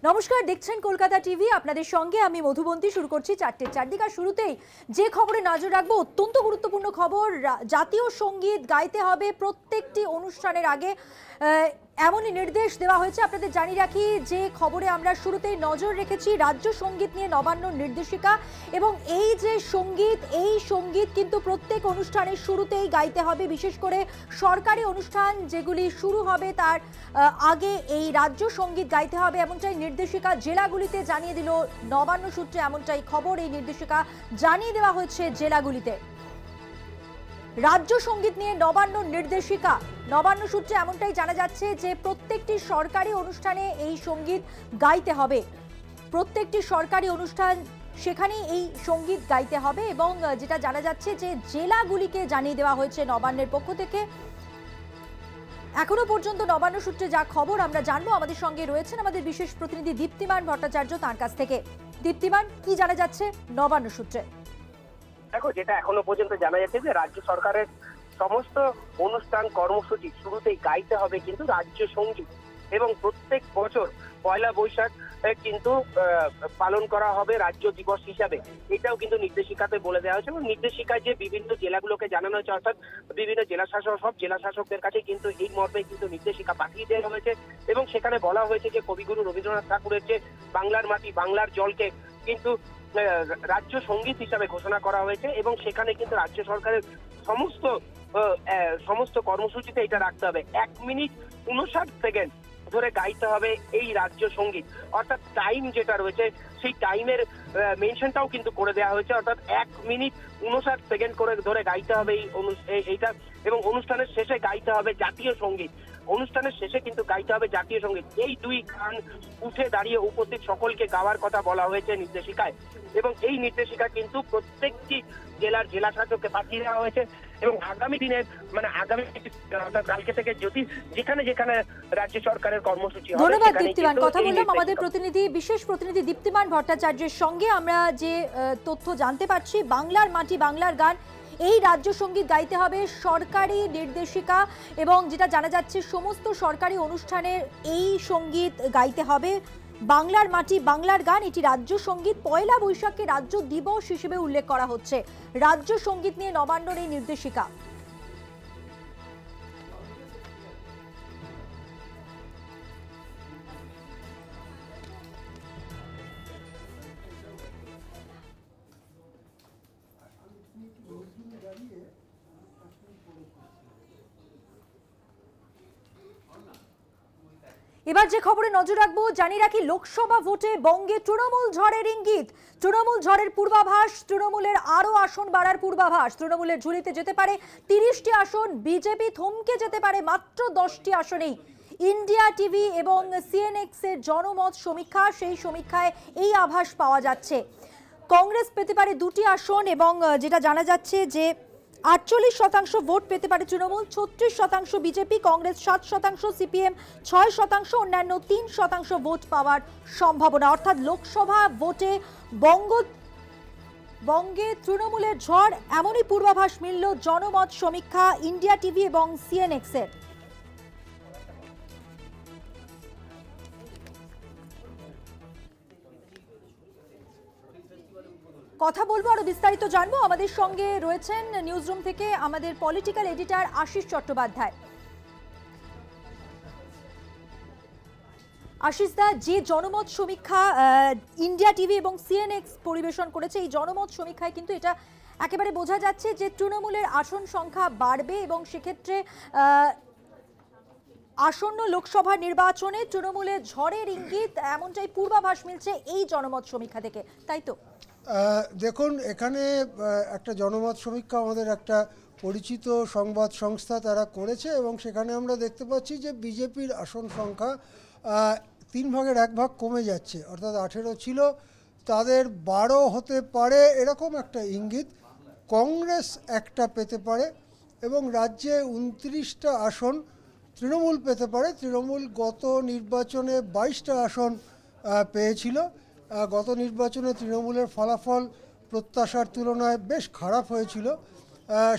নমস্কার, দেখছেন কলকাতা টিভি। আপনাদের সঙ্গে আমি মধুবন্তী। শুরু করছি 4টের চারদিক। আর শুরুতেই যে খবরে নজর রাখবো, অত্যন্ত গুরুত্বপূর্ণ খবর। জাতীয় সঙ্গীত গাইতে হবে প্রত্যেকটি অনুষ্ঠানের আগে, এমনই নির্দেশ দেওয়া হয়েছে। আপনাদের জানিয়ে রাখি যে খবরে আমরা শুরুতেই নজর রেখেছি রাজ্য সঙ্গীত নিয়ে নবান্নর নির্দেশিকা। এবং এই যে সঙ্গীত, এই সঙ্গীত কিন্তু প্রত্যেক অনুষ্ঠানের শুরুতেই গাইতে হবে। বিশেষ করে সরকারি অনুষ্ঠান যেগুলি শুরু হবে তার আগে এই রাজ্য সঙ্গীত গাইতে হবে, এমনটাই নির্দেশিকা জেলাগুলিতে জানিয়ে দিল নবান্ন সূত্রে। এমনটাই খবর, এই নির্দেশিকা জানিয়ে দেওয়া হয়েছে জেলাগুলিতে। রাজ্য সঙ্গীত নিয়ে নবান্ন নির্দেশিকা, নবান্ন সূত্রে এমনটাই জানা যাচ্ছে যে প্রত্যেকটি সরকারি অনুষ্ঠানে এই সঙ্গীত গাইতে হবে। প্রত্যেকটি সরকারি অনুষ্ঠান সেখানেই এই সঙ্গীত গাইতে হবে। এবং যেটা জানা যাচ্ছে যে জেলাগুলিকে জানিয়ে দেওয়া হয়েছে নবান্নের পক্ষ থেকে। এখনো পর্যন্ত নবান্ন সূত্রে যা খবর আমরা জানবো, আমাদের সঙ্গে রয়েছেন আমাদের বিশেষ প্রতিনিধি দীপ্তিমান ভট্টাচার্য, তার কাছ থেকে। দীপ্তিমান, কি জানা যাচ্ছে নবান্ন সূত্রে? দেখো, যেটা এখনো পর্যন্ত জানা যাচ্ছে যে রাজ্য সরকারের সমস্ত অনুষ্ঠান কর্মসূচি শুরুতেই গাইতে হবে কিন্তু রাজ্য সঙ্গীত। এবং প্রত্যেক বছর পয়লা বৈশাখ কিন্তু পালন করা হবে রাজ্য দিবস হিসাবে, এটাও কিন্তু নির্দেশিকাতে বলে দেওয়া হয়েছে। এবং নির্দেশিকায় যে বিভিন্ন জেলাগুলোকে জানানো হয়েছে, অর্থাৎ বিভিন্ন জেলা শাসক, সব জেলা শাসকদের কাছে কিন্তু এই মর্মে কিন্তু নির্দেশিকা পাঠিয়ে দেওয়া হয়েছে। এবং সেখানে বলা হয়েছে যে কবিগুরু রবীন্দ্রনাথ ঠাকুরের যে বাংলার মাটি বাংলার জলকে কিন্তু রাজ্য সঙ্গীত হিসাবে ঘোষণা করা হয়েছে। এবং সেখানে কিন্তু রাজ্য সরকারের সমস্ত কর্মসূচিতে এটা রাখতে হবে। 1 মিনিট 59 সেকেন্ড ধরে গাইতে হবে এই রাজ্য সঙ্গীত। অর্থাৎ টাইম যেটা রয়েছে সেই টাইমের মেনশনটাও কিন্তু করে দেওয়া হয়েছে। অর্থাৎ 1 মিনিট 59 সেকেন্ড করে ধরে গাইতে হবে এইটা। এবং অনুষ্ঠানের শেষে গাইতে হবে জাতীয় সঙ্গীত। অনুষ্ঠানের শেষে কিন্তু গাইতে হবে জাতীয় সঙ্গীত। এই দুই গান উঠে দাঁড়িয়ে উপস্থিত সকলকে গাওয়ার কথা বলা হয়েছে নির্দেশিকায়। এবং এই নির্দেশিকা কিন্তু প্রত্যেকটি জেলার জেলা শাসককে পাঠিয়ে দেওয়া হয়েছে। এবং আগামী দিনের আগামী কালকে থেকে যদি যেখানে যেখানে রাজ্য সরকারের কর্মসূচি হবে। ধন্যবাদ দীপ্তিমান। কথা বললাম আমাদের প্রতিনিধি, বিশেষ প্রতিনিধি দীপ্তিমান ভট্টাচার্যের সঙ্গে। আমরা যে তথ্য জানতে পারছি, বাংলার মাটি বাংলার গান, এই রাজ্য সঙ্গীত গাইতে হবে, সরকারি নির্দেশিকা। এবং যেটা জানা যাচ্ছে সমস্ত সরকারি অনুষ্ঠানে এই সঙ্গীত গাইতে হবে। বাংলার মাটি বাংলার গান, এটি রাজ্য সঙ্গীত। পয়লা বৈশাখকে রাজ্য দিবস হিসেবে উল্লেখ করা হচ্ছে। রাজ্য সঙ্গীত নিয়ে নবান্নর এই নির্দেশিকা। এবার যে খবরে নজর রাখবো, জানিয়ে রাখি লোকসভা ভোটে বঙ্গে তৃণমূল ঝড়ের ইঙ্গিত। তৃণমূল ঝড়ের পূর্বাভাস, তৃণমূলের আরো আসন বাড়ার পূর্বাভাস। তৃণমূলের ঝুলিতে যেতে পারে 30টি আসন, বিজেপি থমকে যেতে পারে মাত্র 10টি আসনেই। ইন্ডিয়া টিভি এবং সিএনএক্স এর জনমত সমীক্ষা, সেই সমীক্ষায় এই আভাস পাওয়া যাচ্ছে। কংগ্রেস পেতে পারে 2টি আসন। এবং যেটা জানা যাচ্ছে যে 48% ভোট পেতে পারে তৃণমূল, 36% বিজেপি, কংগ্রেস 7%, সিপিএম 6%, অন্যান্য 3% ভোট পাওয়ার সম্ভাবনা। অর্থাৎ লোকসভা ভোটে বঙ্গে তৃণমূলের ঝড়, এমনই পূর্বাভাস মিলল জনমত সমীক্ষা ইন্ডিয়া টিভি এবং সিএনএক্স এর। কথা বলবো, আরো বিস্তারিত জানবো। আমাদের সঙ্গে রয়েছেন নিউজরুম থেকে আমাদের পলিটিক্যাল এডিটর আশিস চট্টোপাধ্যায়। আশিস দা, যে জনমত সমীক্ষা ইন্ডিয়া টিভি এবং সিএনএক্স পরিবেশন করেছে, এই জনমত সমীক্ষায় কিন্তু এটা একেবারে বোঝা যাচ্ছে যে তৃণমূলের আসন সংখ্যা বাড়বে। এবং সেক্ষেত্রে আসন্ন লোকসভা নির্বাচনে তৃণমূলের ঝড়ের ইঙ্গিত, এমনটাই পূর্বাভাস মিলছে এই জনমত সমীক্ষা থেকে, তাই তো? দেখুন, এখানে একটা জনমত সমীক্ষা আমাদের একটা পরিচিত সংবাদ সংস্থা তারা করেছে। এবং সেখানে আমরা দেখতে পাচ্ছি যে বিজেপির আসন সংখ্যা 3 ভাগের 1 ভাগ কমে যাচ্ছে। অর্থাৎ 18 ছিল, তাদের 12 হতে পারে, এরকম একটা ইঙ্গিত। কংগ্রেস একটা পেতে পারে। এবং রাজ্যে 29টা আসন তৃণমূল পেতে পারে। তৃণমূল গত নির্বাচনে 22টা আসন পেয়েছিল। গত নির্বাচনে তৃণমূলের ফলাফল প্রত্যাশার তুলনায় বেশ খারাপ হয়েছিল।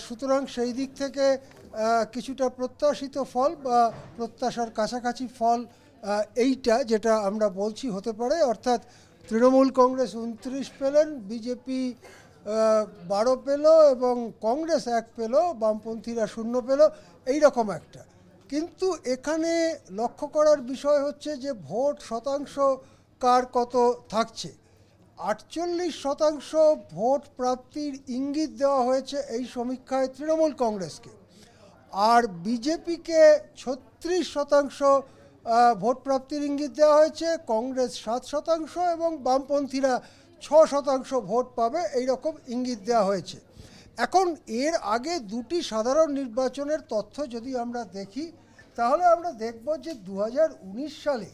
সুতরাং সেই দিক থেকে কিছুটা প্রত্যাশিত ফল বা প্রত্যাশার কাছাকাছি ফল এইটা যেটা আমরা বলছি হতে পারে, অর্থাৎ তৃণমূল কংগ্রেস 29 পেলেন, বিজেপি 12 পেল এবং কংগ্রেস 1 পেল, বামপন্থীরা 0 পেল, এইরকম একটা। কিন্তু এখানে লক্ষ্য করার বিষয় হচ্ছে যে ভোট শতাংশ কার কত থাকছে। 48% ভোট প্রাপ্তির ইঙ্গিত দেওয়া হয়েছে এই সমীক্ষায় তৃণমূল কংগ্রেসকে, আর বিজেপিকে 36% ভোট প্রাপ্তির ইঙ্গিত দেওয়া হয়েছে, কংগ্রেস 7% এবং বামপন্থীরা 6% ভোট পাবে এইরকম ইঙ্গিত দেওয়া হয়েছে। এখন এর আগে দুটি সাধারণ নির্বাচনের তথ্য যদি আমরা দেখি, তাহলে আমরা দেখব যে 2019 সালে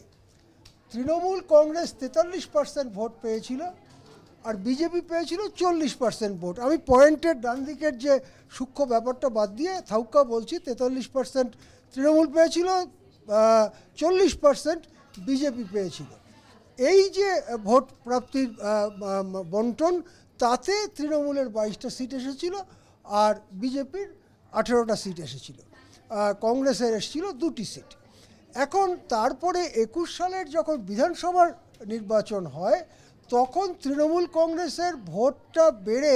তৃণমূল কংগ্রেস 43% ভোট পেয়েছিল আর বিজেপি পেয়েছিল 40% ভোট। আমি পয়েন্টের ডান দিকের যে সূক্ষ্ম ব্যাপারটা বাদ দিয়ে থাউকা বলছি, 43% তৃণমূল পেয়েছিল, 40% বিজেপি পেয়েছিল। এই যে ভোট প্রাপ্তির বন্টন, তাতে তৃণমূলের 22টা সিট এসেছিল আর বিজেপির 18টা সিট এসেছিল, কংগ্রেসের এসেছিল 2টি সিট। এখন তারপরে 21 সালের যখন বিধানসভার নির্বাচন হয়, তখন তৃণমূল কংগ্রেসের ভোটটা বেড়ে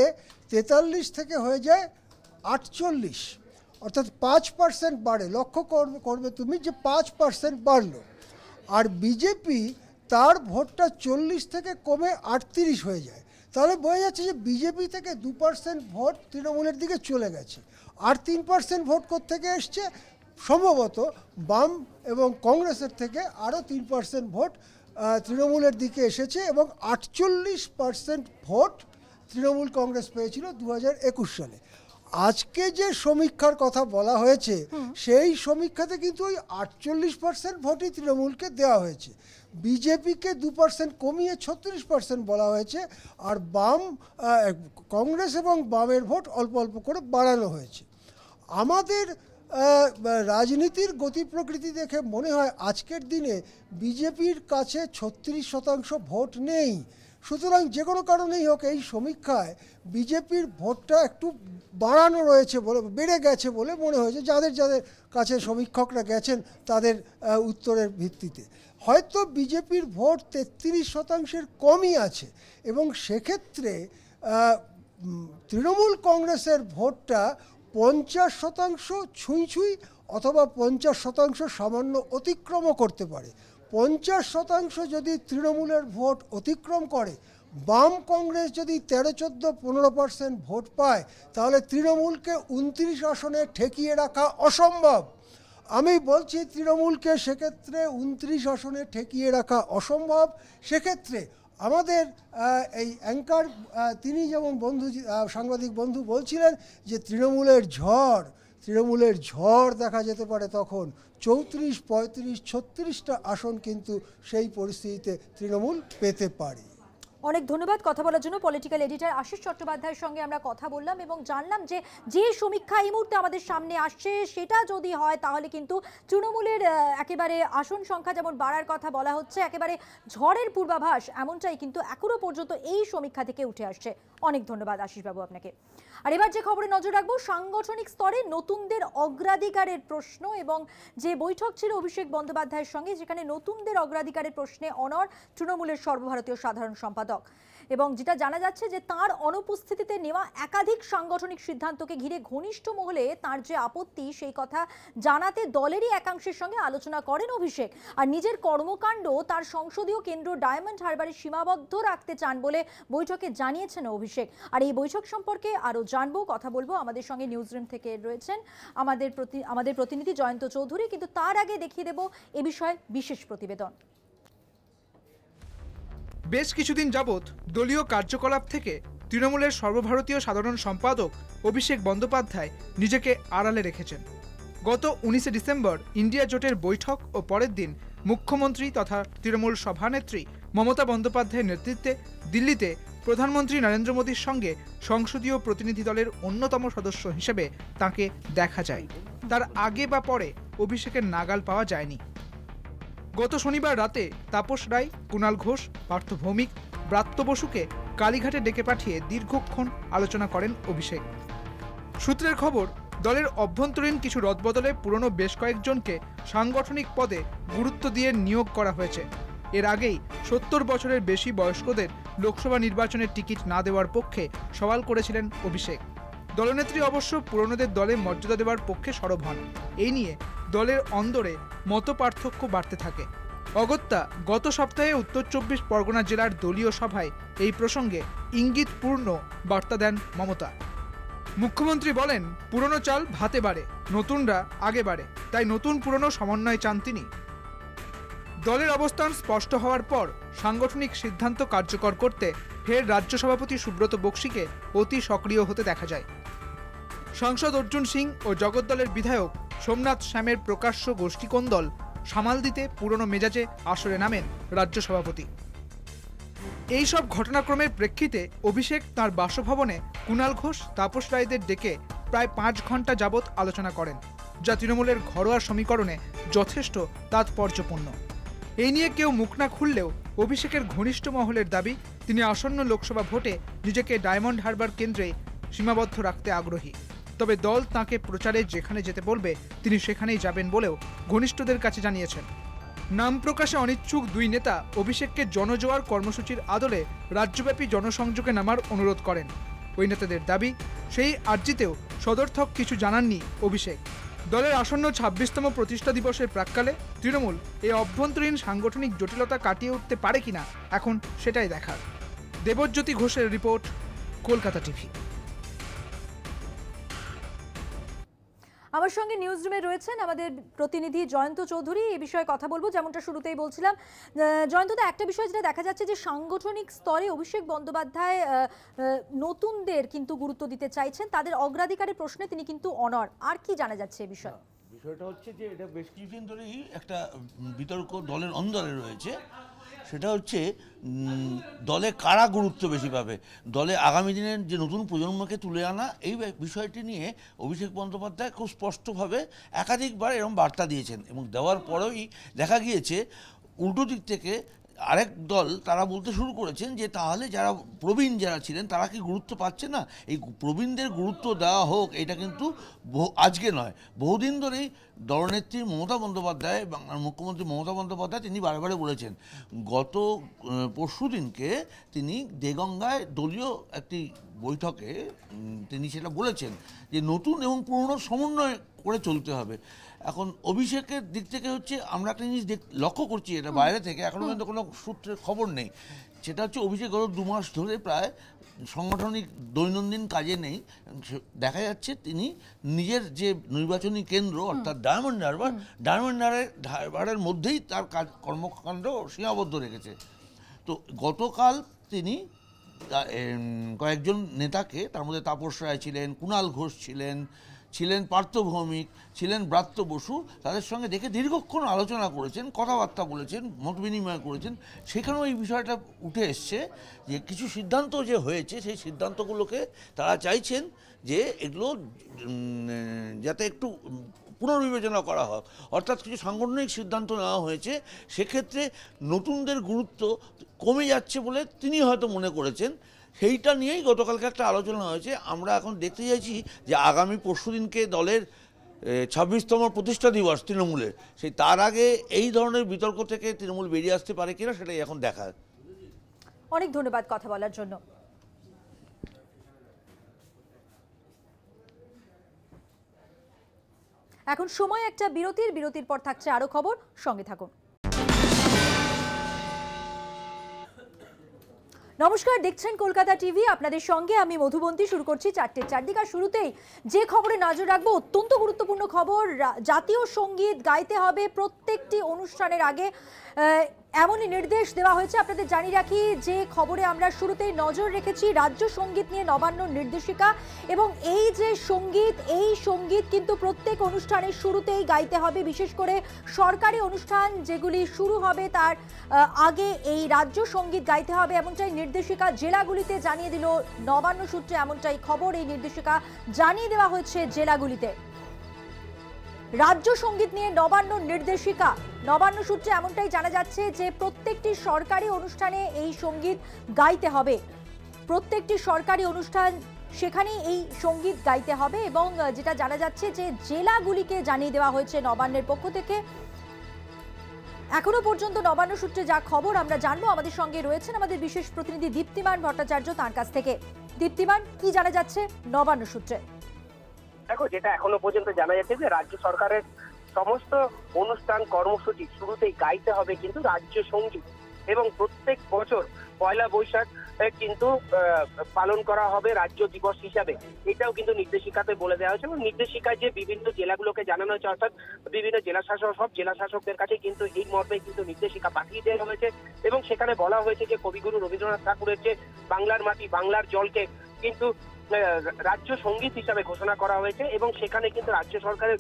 43 থেকে হয়ে যায় 48, অর্থাৎ 5% বাড়ে। লক্ষ্য করবে তুমি যে 5% বাড়লো। আর বিজেপি তার ভোটটা 40 থেকে কমে 38 হয়ে যায়। তাহলে বোঝা যাচ্ছে যে বিজেপি থেকে 2% ভোট তৃণমূলের দিকে চলে গেছে। আর 3% ভোট কোত্থেকে এসছে? সম্ভবত বাম এবং কংগ্রেসের থেকে আরও 3% ভোট তৃণমূলের দিকে এসেছে এবং 48% ভোট তৃণমূল কংগ্রেস পেয়েছিল 2021 সালে। আজকে যে সমীক্ষার কথা বলা হয়েছে, সেই সমীক্ষাতে কিন্তু ওই 48% ভোটই তৃণমূলকে দেওয়া হয়েছে। বিজেপিকে 2% কমিয়ে 36% বলা হয়েছে, আর কংগ্রেস এবং বামের ভোট অল্প অল্প করে বাড়ানো হয়েছে। আমাদের রাজনীতির গতি প্রকৃতি দেখে মনে হয় আজকের দিনে বিজেপির কাছে 36% ভোট নেই। সুতরাং যে কোনো কারণেই হোক, এই সমীক্ষায় বিজেপির ভোটটা একটু বাড়ানো রয়েছে বলে, বেড়ে গেছে বলে মনে হয়েছে যাদের যাদের কাছে সমীক্ষকরা গেছেন তাদের উত্তরের ভিত্তিতে। হয়তো বিজেপির ভোট 33% কমই আছে এবং সেক্ষেত্রে তৃণমূল কংগ্রেসের ভোটটা 50% ছুঁই অথবা 50% সামান্য অতিক্রমও করতে পারে। 50% যদি তৃণমূলের ভোট অতিক্রম করে, বাম কংগ্রেস যদি 13-14-15% ভোট পায়, তাহলে তৃণমূলকে 29 আসনে ঠেকিয়ে রাখা অসম্ভব। আমি বলছি তৃণমূলকে সেক্ষেত্রে 29 আসনে ঠেকিয়ে রাখা অসম্ভব। সেক্ষেত্রে আমাদের এই অ্যাঙ্কার তিনি যেমন সাংবাদিক বন্ধু বলছিলেন যে তৃণমূলের ঝড় দেখা যেতে পারে, তখন 34, 35, 36টা আসন কিন্তু সেই পরিস্থিতিতে তৃণমূল পেতে পারে। অনেক ধন্যবাদ কথা বলার জন্য। পলিটিক্যাল এডিটর আশিস চট্টোপাধ্যায়ের সঙ্গে আমরা কথা বললাম এবং জানলাম যে সমীক্ষা এই মুহূর্তে আমাদের সামনে আসছে, সেটা যদি হয় তাহলে কিন্তু তৃণমূলের একেবারে আসন সংখ্যা যেমন বাড়ার কথা বলা হচ্ছে, একেবারে ঝড়ের পূর্বাভাস এমনটাই কিন্তু এখনো পর্যন্ত এই সমীক্ষা থেকে উঠে আসছে। অনেক ধন্যবাদ আশিসবাবু আপনাকে। আর এবার যে খবরে নজর রাখবো, সাংগঠনিক স্তরে নতুনদের অগ্রাধিকারের প্রশ্ন এবং যে বৈঠক ছিল অভিষেক বন্দ্যোপাধ্যায়ের সঙ্গে, যেখানে নতুনদের অগ্রাধিকারের প্রশ্নে অনড় তৃণমূলের সর্বভারতীয় সাধারণ সম্পাদক। এবং যেটা জানা যাচ্ছে যে তার অনুপস্থিতিতে নেওয়া একাধিক সাংগঠনিক সিদ্ধান্তকে ঘিরে ঘনিষ্ঠ মহলে তার যে আপত্তি, সেই কথা জানাতে দলেরই একাংশের সঙ্গে আলোচনা করেন অভিষেক। আর নিজের কর্মকাণ্ড তার সংসদীয় কেন্দ্র ডায়মন্ড হারবারে সীমাবদ্ধ রাখতে চান বলে বৈঠকে জানিয়েছেন অভিষেক। আর এই বৈঠক সম্পর্কে আরো জানবো, কথা বলবো। আমাদের সঙ্গে নিউজ রুম থেকে রয়েছেন আমাদের প্রতিনিধি জয়ন্ত চৌধুরী, কিন্তু তার আগে দেখিয়ে দেব এ বিষয়ে বিশেষ প্রতিবেদন। বেশ কিছুদিন যাবৎ দলীয় কার্যকলাপ থেকে তৃণমূলের সর্বভারতীয় সাধারণ সম্পাদক অভিষেক বন্দ্যোপাধ্যায় নিজেকে আড়ালে রেখেছেন। গত 19 ডিসেম্বর ইন্ডিয়া জোটের বৈঠক ও পরের দিন মুখ্যমন্ত্রী তথা তৃণমূল সভানেত্রী মমতা বন্দ্যোপাধ্যায়ের নেতৃত্বে দিল্লিতে প্রধানমন্ত্রী নরেন্দ্র মোদীর সঙ্গে সংসদীয় প্রতিনিধি দলের অন্যতম সদস্য হিসেবে তাকে দেখা যায়। তার আগে বা পরে অভিষেকের নাগাল পাওয়া যায়নি। গত শনিবার রাতে তাপস রায়, কুণাল ঘোষ, পার্থ ভৌমিক, ব্রাত্য বসুকে কালীঘাটে ডেকে পাঠিয়ে দীর্ঘক্ষণ আলোচনা করেন অভিষেক। সূত্রের খবর, দলের অভ্যন্তরীণ কিছু রদবদলে পুরনো বেশ কয়েকজনকে সাংগঠনিক পদে গুরুত্ব দিয়ে নিয়োগ করা হয়েছে। এর আগেই ৭০ বছরের বেশি বয়স্কদের লোকসভা নির্বাচনের টিকিট না দেওয়ার পক্ষে সওয়াল করেছিলেন অভিষেক। দলনেত্রী অবশ্য পুরনোদের দলে মর্যাদা দেওয়ার পক্ষে সরব হন। এই নিয়ে দলের অন্দরে মতপার্থক্য বাড়তে থাকে। অগত্যা গত সপ্তাহে উত্তর ২৪ পরগনা জেলার দলীয় সভায় এই প্রসঙ্গে ইঙ্গিতপূর্ণ বার্তা দেন মমতা। মুখ্যমন্ত্রী বলেন, পুরনো চাল ভাতে বাড়ে, নতুনরা আগে বাড়ে, তাই নতুন পুরনো সমন্বয় চান তিনি। দলের অবস্থান স্পষ্ট হওয়ার পর সাংগঠনিক সিদ্ধান্ত কার্যকর করতে ফের রাজ্য সভাপতি সুব্রত বক্সিকে অতি সক্রিয় হতে দেখা যায়। সাংসদ অর্জুন সিং ও জগদ্দলের বিধায়ক সোমনাথ শ্যামের প্রকাশ্য গোষ্ঠীকোন্দল সামাল দিতে পুরনো মেজাজে আসরে নামেন রাজ্য সভাপতি। এই সব ঘটনাক্রমের প্রেক্ষিতে অভিষেক তাঁর বাসভবনে কুণাল ঘোষ, তাপস রায়দের ডেকে প্রায় ৫ ঘন্টা যাবৎ আলোচনা করেন, যা তৃণমূলের ঘরোয়া সমীকরণে যথেষ্ট তাৎপর্যপূর্ণ। এই নিয়ে কেউ মুখ না খুললেও অভিষেকের ঘনিষ্ঠ মহলের দাবি, তিনি আসন্ন লোকসভা ভোটে নিজেকে ডায়মন্ড হারবার কেন্দ্রে সীমাবদ্ধ রাখতে আগ্রহী। তবে দল তাঁকে প্রচারে যেখানে যেতে বলবে তিনি সেখানেই যাবেন বলেও ঘনিষ্ঠদের কাছে জানিয়েছেন। নাম প্রকাশে অনিচ্ছুক দুই নেতা অভিষেককে জনজোয়ার কর্মসূচির আদলে রাজ্যব্যাপী জনসংযোগে নামার অনুরোধ করেন। ওই নেতাদের দাবি, সেই আর্জিতেও সদর্থক কিছু জানাননি অভিষেক। দলের আসন্ন ২৬তম প্রতিষ্ঠা দিবসের প্রাক্কালে তৃণমূল এই অভ্যন্তরীণ সাংগঠনিক জটিলতা কাটিয়ে উঠতে পারে কিনা এখন সেটাই দেখার। দেবজ্যোতি ঘোষের রিপোর্ট, কলকাতা টিভি। আমার সঙ্গে নিউজ রুমে রয়েছেন আমাদের প্রতিনিধি জয়ন্ত চৌধুরী। এই বিষয়ে কথা বলবো, যেমনটা শুরুতেই বলছিলাম। জয়ন্তদা, একটা বিষয় যেটা দেখা যাচ্ছে যে সাংগঠনিক স্তরে অভিষেক বন্দ্যোপাধ্যায় নতুনদের কিন্তু গুরুত্ব দিতে চাইছেন, তাদের অগ্রাধিকারের প্রশ্নে তিনি কিন্তু অনড়। আর কি জানা যাচ্ছে এই বিষয়ে? বিষয়টা হচ্ছে যে এটা বেশ কিছুদিন ধরেই একটা বিতর্ক দলের অন্দরে রয়েছে। সেটা হচ্ছে দলে কারা গুরুত্ব বেশি পাবে, দলে আগামী দিনের যে নতুন প্রজন্মকে তুলে আনা, এই বিষয়টি নিয়ে অভিষেক বন্দ্যোপাধ্যায় খুব স্পষ্টভাবে একাধিকবার এরকম বার্তা দিয়েছেন, এবং দেওয়ার পরেই দেখা গিয়েছে উল্টো দিক থেকে আরেক দল তারা বলতে শুরু করেছেন যে তাহলে যারা প্রবীণ যারা ছিলেন তারা কি গুরুত্ব পাচ্ছে না। এই প্রবীণদের গুরুত্ব দেওয়া হোক, এটা কিন্তু আজকে নয়, বহুদিন ধরেই দলনেত্রী মমতা বন্দ্যোপাধ্যায়, বাংলার মুখ্যমন্ত্রী মমতা বন্দ্যোপাধ্যায় তিনি বারে বলেছেন। গত পরশু দিনকে তিনি দেগঙ্গায় দলীয় একটি বৈঠকে তিনি সেটা বলেছেন যে নতুন এবং পুরনো সমন্বয় করে চলতে হবে। এখন অভিষেকের দিক থেকে হচ্ছে আমরা একটা জিনিস লক্ষ্য করছি, এটা বাইরে থেকে এখনও কিন্তু কোনো সূত্রের খবর নেই, সেটা হচ্ছে অভিষেক গত 2 মাস ধরে প্রায় সাংগঠনিক দৈনন্দিন কাজে নেই। দেখা যাচ্ছে তিনি নিজের যে নির্বাচনী কেন্দ্র অর্থাৎ ডায়মন্ড হারবারের মধ্যেই তার কাজ কর্মকাণ্ড সীমাবদ্ধ রেখেছে। তো গতকাল তিনি কয়েকজন নেতাকে, তার মধ্যে তাপস রায় ছিলেন, কুণাল ঘোষ ছিলেন পার্থ ভৌমিক ছিলেন, ব্রাত্য বসু, তাদের সঙ্গে দেখে দীর্ঘক্ষণ আলোচনা করেছেন, কথাবার্তা বলেছেন, মত বিনিময় করেছেন। সেখানেও এই বিষয়টা উঠে এসছে যে কিছু সিদ্ধান্ত যে হয়েছে সেই সিদ্ধান্তগুলোকে তারা চাইছেন যে এগুলো যাতে একটু পুনর্বিবেচনা করা হয়, অর্থাৎ কিছু সাংগঠনিক সিদ্ধান্ত নেওয়া হয়েছে, সেক্ষেত্রে নতুনদের গুরুত্ব কমে যাচ্ছে বলে তিনি হয়তো মনে করেছেন। সেইটা নিয়েই গতকালকে একটা আলোচনা হয়েছে। আমরা এখন দেখতে চাইছি যে আগামী পরশুদিনকে দলের ২৬তম প্রতিষ্ঠা দিবস তৃণমূলের, সেই তার আগে এই ধরনের বিতর্ক থেকে তৃণমূল বেরিয়ে আসতে পারে কিনা সেটাই এখন দেখার। অনেক ধন্যবাদ কথা বলার জন্য। এখন সময় একটা বিরতির পর থাকছে আরো খবর, সঙ্গে থাকুন। নমস্কার, দেখছেন কলকাতা টিভি, আপনাদের সঙ্গে আমি মধুবন্তী। শুরু করছি 4টের চারদিক। আর শুরুতেই যে খবরে নজর রাখবো, অত্যন্ত গুরুত্বপূর্ণ খবর। জাতীয় সঙ্গীত গাইতে হবে প্রত্যেকটি অনুষ্ঠানের আগে, এমনই নির্দেশ দেওয়া হয়েছে। আপনাদের জানিয়ে রাখি যে খবরে আমরা শুরুতেই নজর রেখেছি রাজ্য সঙ্গীত নিয়ে নবান্নর নির্দেশিকা, এবং এই যে সঙ্গীত কিন্তু প্রত্যেক অনুষ্ঠানের শুরুতেই গাইতে হবে। বিশেষ করে সরকারি অনুষ্ঠান যেগুলি শুরু হবে তার আগে এই রাজ্য সঙ্গীত গাইতে হবে, এমনটাই নির্দেশিকা জেলাগুলিতে জানিয়ে দিল নবান্ন সূত্রে। এমনটাই খবর, এই নির্দেশিকা জানিয়ে দেওয়া হয়েছে জেলাগুলিতে। রাজ্য সঙ্গীত নিয়ে নবান্নর নির্দেশিকা, নবান্ন সূত্রে এমনটাই জানা যাচ্ছে যে প্রত্যেকটি সরকারি অনুষ্ঠানে এই সঙ্গীত গাইতে হবে। প্রত্যেকটি সরকারি অনুষ্ঠান সেখানেই এই সঙ্গীত গাইতে হবে এবং যেটা জানা যাচ্ছে যে জেলাগুলিকে জানিয়ে দেওয়া হয়েছে নবান্নের পক্ষ থেকে। এখনো পর্যন্ত নবান্ন সূত্রে যা খবর আমরা জানবো, আমাদের সঙ্গে রয়েছেন আমাদের বিশেষ প্রতিনিধি দীপ্তিমান ভট্টাচার্য, তার কাছ থেকে। দীপ্তিমান, কি জানা যাচ্ছে নবান্ন সূত্রে? দেখো, যেটা এখনো পর্যন্ত জানা যাচ্ছে যে রাজ্য সরকারের সমস্ত অনুষ্ঠান কর্মসূচি শুরুতেই গাইতে হবে কিন্তু রাজ্য সঙ্গীত, এবং প্রত্যেক বছর পয়লা বৈশাখ কিন্তু পালন করা হবে রাজ্য দিবস হিসাবে, এটাও কিন্তু নির্দেশিকাতে বলে দেওয়া হয়েছে। এবং নির্দেশিকায় যে বিভিন্ন জেলাগুলোকে জানানো হয়েছে, অর্থাৎ বিভিন্ন জেলা শাসক, সব জেলা শাসকদের কাছে কিন্তু এই মর্মে কিন্তু নির্দেশিকা পাঠিয়ে দেওয়া হয়েছে। এবং সেখানে বলা হয়েছে যে কবিগুরু রবীন্দ্রনাথ ঠাকুরের যে বাংলার মাটি বাংলার জলকে কিন্তু রাজ্য সঙ্গীত হিসাবে ঘোষণা করা হয়েছে, এবং সেখানে কিন্তু রাজ্য সরকারের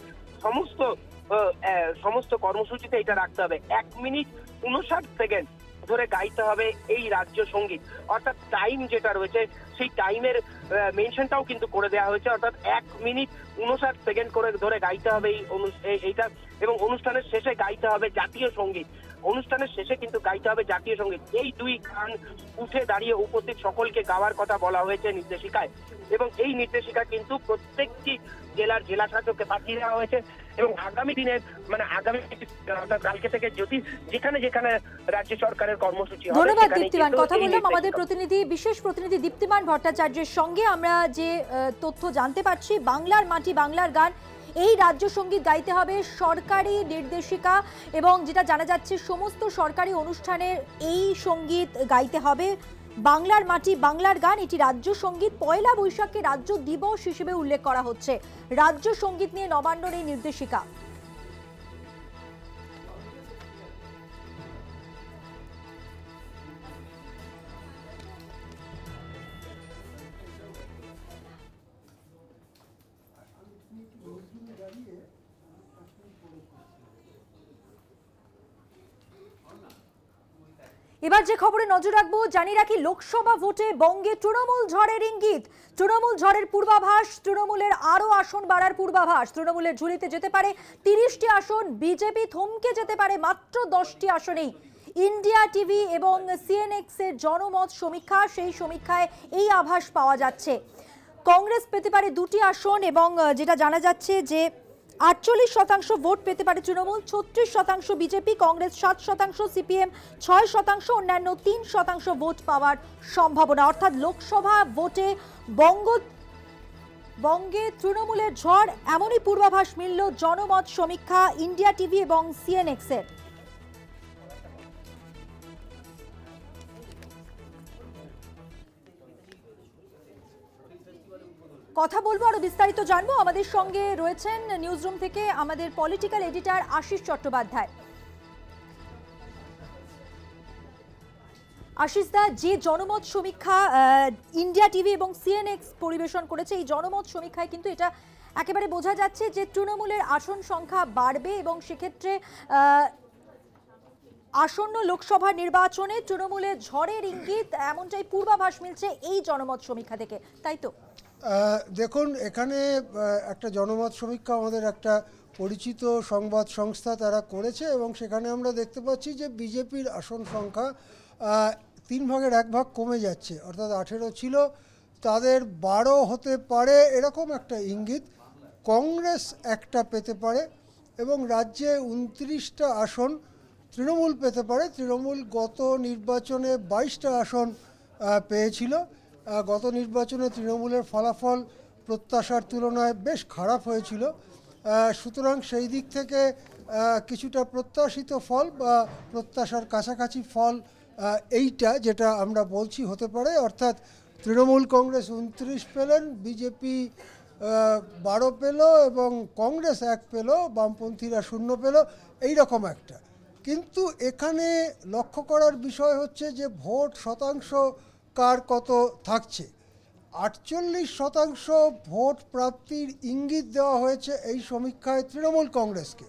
সমস্ত কর্মসূচিতে এটা রাখতে হবে। 1 মিনিট 59 সেকেন্ড ধরে গাইতে হবে এই রাজ্য সঙ্গীত, অর্থাৎ টাইম যেটা রয়েছে সেই টাইমের মেনশনটাও কিন্তু করে দেওয়া হয়েছে, অর্থাৎ 1 মিনিট 59 সেকেন্ড করে ধরে গাইতে হবে এইটা। এবং অনুষ্ঠানের শেষে গাইতে হবে জাতীয় সঙ্গীত, অনুষ্ঠানের শেষে কিন্তু গাইতে হবে জাতীয় সঙ্গীত। এই দুই গান উঠে দাঁড়িয়ে উপস্থিত সকলকে গাওয়ার কথা বলা হয়েছে নির্দেশিকায়, এবং এই নির্দেশিকা কিন্তু প্রত্যেকটি জেলার জেলা শাসককে পাঠিয়ে দেওয়া হয়েছে। এবং আগামী দিনের আগামী অর্থাৎ কালকে থেকে যদি যেখানে যেখানে রাজ্য সরকারের কর্মসূচি হবে। ধন্যবাদ দীপ্তিমান। কথা বললাম আমাদের বিশেষ প্রতিনিধি দীপ্তিমান ভট্টাচার্যের সঙ্গে। আমরা যে তথ্য জানতে পারছি, বাংলার মাটি বাংলার গান, এই রাজ্য সঙ্গীত গাইতে হবে, সরকারি নির্দেশিকা, এবং যেটা জানা যাচ্ছে সমস্ত সরকারি অনুষ্ঠানে এই সঙ্গীত গাইতে হবে। বাংলার মাটি বাংলার গান, এটি রাজ্য সঙ্গীত। পয়লা বৈশাখকে রাজ্য দিবস হিসেবে উল্লেখ করা হচ্ছে। রাজ্য সঙ্গীত নিয়ে নবান্নর এই নির্দেশিকা। এবার যে খবরে নজর রাখবো, জানিয়ে রাখি লোকসভা ভোটে বঙ্গে তৃণমূল ঝড়ের ইঙ্গিত। তৃণমূল ঝড়ের পূর্বাভাস, তৃণমূলের আরো আসন বাড়ার পূর্বাভাস। তৃণমূলের ঝুলিতে যেতে পারে 30টি আসন, বিজেপি থমকে যেতে পারে মাত্র 10টি আসনেই। ইন্ডিয়া টিভি এবং সিএনএক্স এর জনমত সমীক্ষা, সেই সমীক্ষায় এই আভাস পাওয়া যাচ্ছে। কংগ্রেস পেতে পারে 2টি আসন, এবং যেটা জানা যাচ্ছে যে 48% ভোট পেতে পারে তৃণমূল, 36% বিজেপি, কংগ্রেস 7%, সিপিএম 6%, অন্যান্য 3% ভোট পাওয়ার সম্ভাবনা। অর্থাৎ লোকসভা ভোটে বঙ্গে তৃণমূলের ঝড়, এমনই পূর্বাভাস মিলল জনমত সমীক্ষা ইন্ডিয়া টিভি এবং সিএনএক্স এর। কথা বলবো, আরো বিস্তারিত জানবো। আমাদের সঙ্গে রয়েছেন নিউজরুম থেকে আমাদের পলিটিক্যাল এডিটর আশিস চট্টোপাধ্যায়। আশিস দা, যে জনমত সমীক্ষা ইন্ডিয়া টিভি এবং সিএনএক্স পরিবেশন করেছে, এই জনমত সমীক্ষায় কিন্তু এটা একেবারে বোঝা যাচ্ছে যে তৃণমূলের আসন সংখ্যা বাড়বে, এবং সেক্ষেত্রে আসন্ন লোকসভা নির্বাচনে তৃণমূলের ঝড়ের ইঙ্গিত, এমনটাই পূর্বাভাস মিলছে এই জনমত সমীক্ষা থেকে, তাই তো? দেখুন, এখানে একটা জনমত সমীক্ষা আমাদের একটা পরিচিত সংবাদ সংস্থা তারা করেছে, এবং সেখানে আমরা দেখতে পাচ্ছি যে বিজেপির আসন সংখ্যা 3 ভাগের 1 ভাগ কমে যাচ্ছে, অর্থাৎ 18 ছিল, তাদের 12 হতে পারে এরকম একটা ইঙ্গিত। কংগ্রেস একটা পেতে পারে, এবং রাজ্যে 29টা আসন তৃণমূল পেতে পারে। তৃণমূল গত নির্বাচনে 22টা আসন পেয়েছিল। গত নির্বাচনে তৃণমূলের ফলাফল প্রত্যাশার তুলনায় বেশ খারাপ হয়েছিল, সুতরাং সেই দিক থেকে কিছুটা প্রত্যাশিত ফল বা প্রত্যাশার কাছাকাছি ফল এইটা যেটা আমরা বলছি হতে পারে। অর্থাৎ তৃণমূল কংগ্রেস 29 পেলেন, বিজেপি 12 পেল, এবং কংগ্রেস 1 পেল, বামপন্থীরা 0 পেল, এইরকম একটা। কিন্তু এখানে লক্ষ্য করার বিষয় হচ্ছে যে ভোট শতাংশ কার কত থাকছে। 48% ভোট প্রাপ্তির ইঙ্গিত দেওয়া হয়েছে এই সমীক্ষায় তৃণমূল কংগ্রেসকে,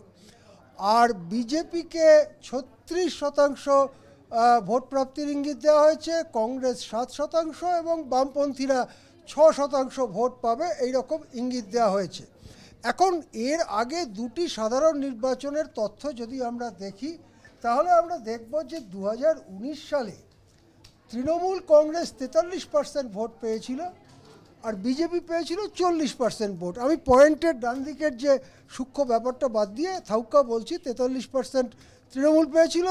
আর বিজেপিকে 36% ভোট প্রাপ্তির ইঙ্গিত দেওয়া হয়েছে, কংগ্রেস 7% এবং বামপন্থীরা 6% ভোট পাবে, এই রকম ইঙ্গিত দেওয়া হয়েছে। এখন এর আগে 2টি সাধারণ নির্বাচনের তথ্য যদি আমরা দেখি, তাহলে আমরা দেখব যে 2019 সালে তৃণমূল কংগ্রেস 43% ভোট পেয়েছিল, আর বিজেপি পেয়েছিল 40% ভোট। আমি পয়েন্টের ডান দিকের যে সূক্ষ্ম ব্যাপারটা বাদ দিয়ে থাউকা বলছি, 43% তৃণমূল পেয়েছিল,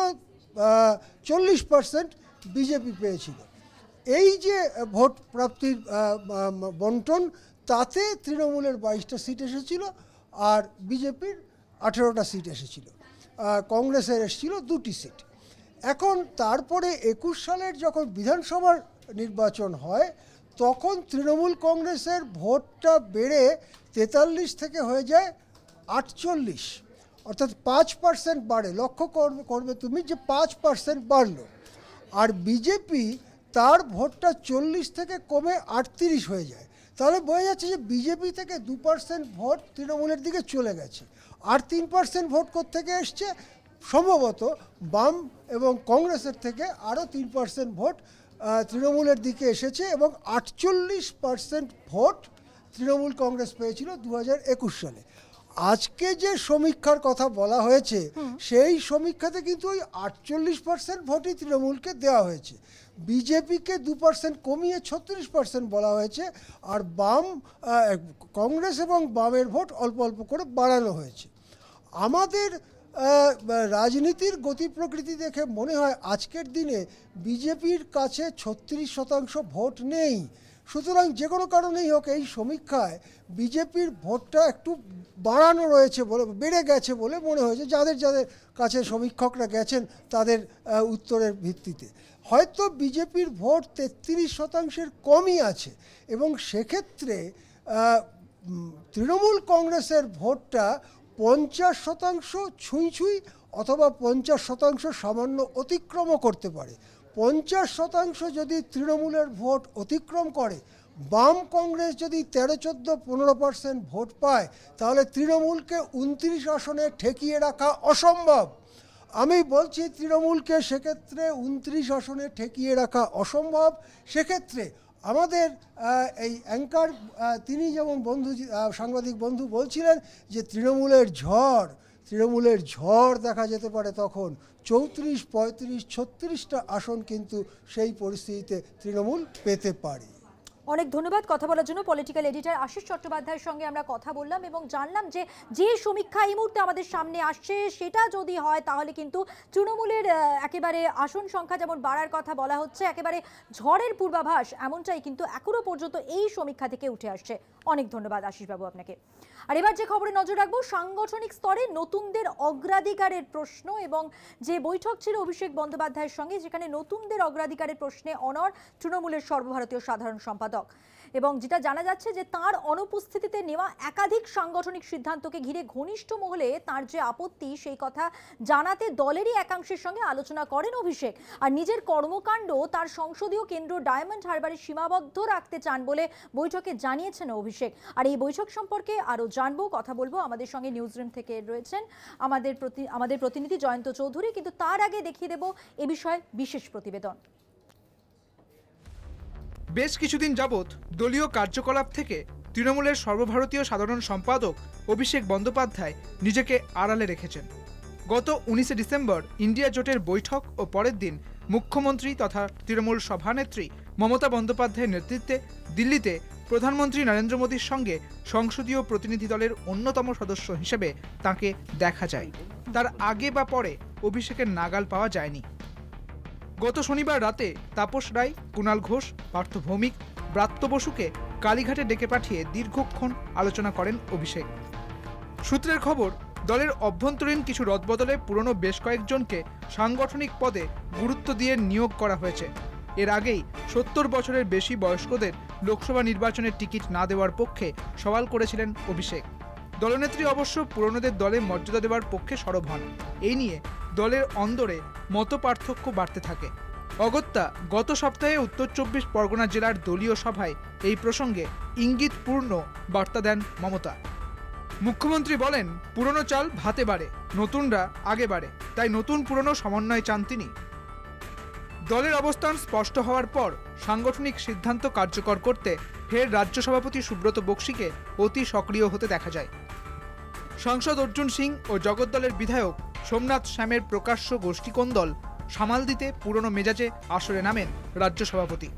40% বিজেপি পেয়েছিল। এই যে ভোট প্রাপ্তির বন্টন, তাতে তৃণমূলের 22টা সিট এসেছিল আর বিজেপির 18টা সিট এসেছিল, কংগ্রেসের এসেছিল 2টি সিট। এখন তারপরে 21 সালের যখন বিধানসভার নির্বাচন হয়, তখন তৃণমূল কংগ্রেসের ভোটটা বেড়ে 43 থেকে হয়ে যায় 48, অর্থাৎ 5% বাড়ে। লক্ষ্য করবে তুমি যে 5% বাড়লো। আর বিজেপি তার ভোটটা 40 থেকে কমে 38 হয়ে যায়। তাহলে বোঝা যাচ্ছে যে বিজেপি থেকে 2% ভোট তৃণমূলের দিকে চলে গেছে। আর 3% ভোট কোত্থেকে এসছে? সম্ভবত বাম এবং কংগ্রেসের থেকে আরও 3% ভোট তৃণমূলের দিকে এসেছে, এবং 48% ভোট তৃণমূল কংগ্রেস পেয়েছিল 2021 সালে। আজকে যে সমীক্ষার কথা বলা হয়েছে, সেই সমীক্ষাতে কিন্তু ওই 48% ভোটই তৃণমূলকে দেওয়া হয়েছে। বিজেপিকে 2% কমিয়ে 36% বলা হয়েছে, আর কংগ্রেস এবং বামের ভোট অল্প অল্প করে বাড়ানো হয়েছে। আমাদের রাজনীতির গতি প্রকৃতি দেখে মনে হয় আজকের দিনে বিজেপির কাছে 36% ভোট নেই। সুতরাং যে কোনো কারণেই হোক, এই সমীক্ষায় বিজেপির ভোটটা একটু বাড়ানো রয়েছে বলে, বেড়ে গেছে বলে মনে হয়েছে যাদের যাদের কাছে সমীক্ষকরা গেছেন তাদের উত্তরের ভিত্তিতে। হয়তো বিজেপির ভোট 33% কমই আছে, এবং সেক্ষেত্রে তৃণমূল কংগ্রেসের ভোটটা 50% ছুঁই অথবা 50% সামান্য অতিক্রমও করতে পারে। 50% যদি তৃণমূলের ভোট অতিক্রম করে, বাম কংগ্রেস যদি 13-14-15% ভোট পায়, তাহলে তৃণমূলকে 29 আসনে ঠেকিয়ে রাখা অসম্ভব। আমি বলছি তৃণমূলকে সেক্ষেত্রে 29 আসনে ঠেকিয়ে রাখা অসম্ভব। সেক্ষেত্রে আমাদের এই অ্যাঙ্কার তিনি যেমন সাংবাদিক বন্ধু বলছিলেন যে তৃণমূলের ঝড় দেখা যেতে পারে, তখন 34, 35, 36টা আসন কিন্তু সেই পরিস্থিতিতে তৃণমূল পেতে পারে। অনেক ধন্যবাদ কথা বলার জন্য। পলিটিক্যাল এডিটর আশিস চট্টোপাধ্যায়ের সঙ্গে আমরা কথা বললাম এবং জানলাম যে সমীক্ষা এই মুহূর্তে আমাদের সামনে আসছে, সেটা যদি হয় তাহলে কিন্তু তৃণমূলের একেবারে আসন সংখ্যা যেমন বাড়ার কথা বলা হচ্ছে, একেবারে ঝড়ের পূর্বাভাস এমনটাই কিন্তু এখনো পর্যন্ত এই সমীক্ষা থেকে উঠে আসছে। অনেক ধন্যবাদ আশিসবাবু আপনাকে। আর এবার যে খবরে নজর রাখবো, সাংগঠনিক স্তরে নতুনদের অগ্রাধিকারের প্রশ্ন, এবং যে বৈঠক ছিল অভিষেক বন্দ্যোপাধ্যায়ের সঙ্গে, যেখানে নতুনদের অগ্রাধিকারের প্রশ্নে অনড় তৃণমূলের সর্বভারতীয় সাধারণ সম্পাদক। এবং যেটা জানা যাচ্ছে যে তার অনুপস্থিতিতে নেওয়া একাধিক সাংগঠনিক সিদ্ধান্তকে ঘিরে ঘনিষ্ঠ মহলে তার যে আপত্তি, সেই কথা জানাতে দলেরই একাংশের সঙ্গে আলোচনা করেন অভিষেক। আর নিজের কর্মকাণ্ড তার সংসদীয় কেন্দ্র ডায়মন্ড হারবারে সীমাবদ্ধ রাখতে চান বলে বৈঠকে জানিয়েছেন অভিষেক। আর এই বৈঠক সম্পর্কে আরও জানবো, কথা বলবো। আমাদের সঙ্গে নিউজরুম থেকে রয়েছেন আমাদের প্রতিনিধি জয়ন্ত চৌধুরী, কিন্তু তার আগে দেখিয়ে দেব এ বিষয়ে বিশেষ প্রতিবেদন। বেশ কিছুদিন যাবৎ দলীয় কার্যকলাপ থেকে তৃণমূলের সর্বভারতীয় সাধারণ সম্পাদক অভিষেক বন্দ্যোপাধ্যায় নিজেকে আড়ালে রেখেছেন। গত 19 ডিসেম্বর ইন্ডিয়া জোটের বৈঠক ও পরের দিন মুখ্যমন্ত্রী তথা তৃণমূল সভানেত্রী মমতা বন্দ্যোপাধ্যায়ের নেতৃত্বে দিল্লিতে প্রধানমন্ত্রী নরেন্দ্র মোদীর সঙ্গে সংসদীয় প্রতিনিধি দলের অন্যতম সদস্য হিসেবে তাকে দেখা যায়। তার আগে বা পরে অভিষেকের নাগাল পাওয়া যায়নি। গত শনিবার রাতে তাপস রায়, কুণাল ঘোষ, পার্থ ভৌমিক, ব্রাত্য বসুকে কালীঘাটে ডেকে পাঠিয়ে দীর্ঘক্ষণ আলোচনা করেন অভিষেক। সূত্রের খবর, দলের অভ্যন্তরীণ কিছু রদবদলে পুরনো বেশ কয়েকজনকে সাংগঠনিক পদে গুরুত্ব দিয়ে নিয়োগ করা হয়েছে। এর আগেই 70 বছরের বেশি বয়স্কদের লোকসভা নির্বাচনের টিকিট না দেওয়ার পক্ষে সওয়াল করেছিলেন অভিষেক। দলনেত্রী অবশ্য পুরনোদের দলে মর্যাদা দেওয়ার পক্ষে সরব হন। এই নিয়ে দলের অন্দরে মতপার্থক্য বাড়তে থাকে। অগত্যা গত সপ্তাহে উত্তর 24 পরগনা জেলার দলীয় সভায় এই প্রসঙ্গে ইঙ্গিতপূর্ণ বার্তা দেন মমতা। মুখ্যমন্ত্রী বলেন, পুরনো চাল ভাতে বাড়ে, নতুনরা আগে বাড়ে, তাই নতুন পুরনো সমন্বয় চান তিনি। দলের অবস্থান স্পষ্ট হওয়ার পর সাংগঠনিক সিদ্ধান্ত কার্যকর করতে ফের রাজ্য সভাপতি সুব্রত বক্সিকে অতি সক্রিয় হতে দেখা যায়। সাংসদ অর্জুন সিং ও জগদ্দলের বিধায়ক সোমনাথ শ্যামের প্রকাশ্য গোষ্ঠীকোন্দল সামাল দিতে পুরনো মেজাজে আসরে নামেন রাজ্য সভাপতি।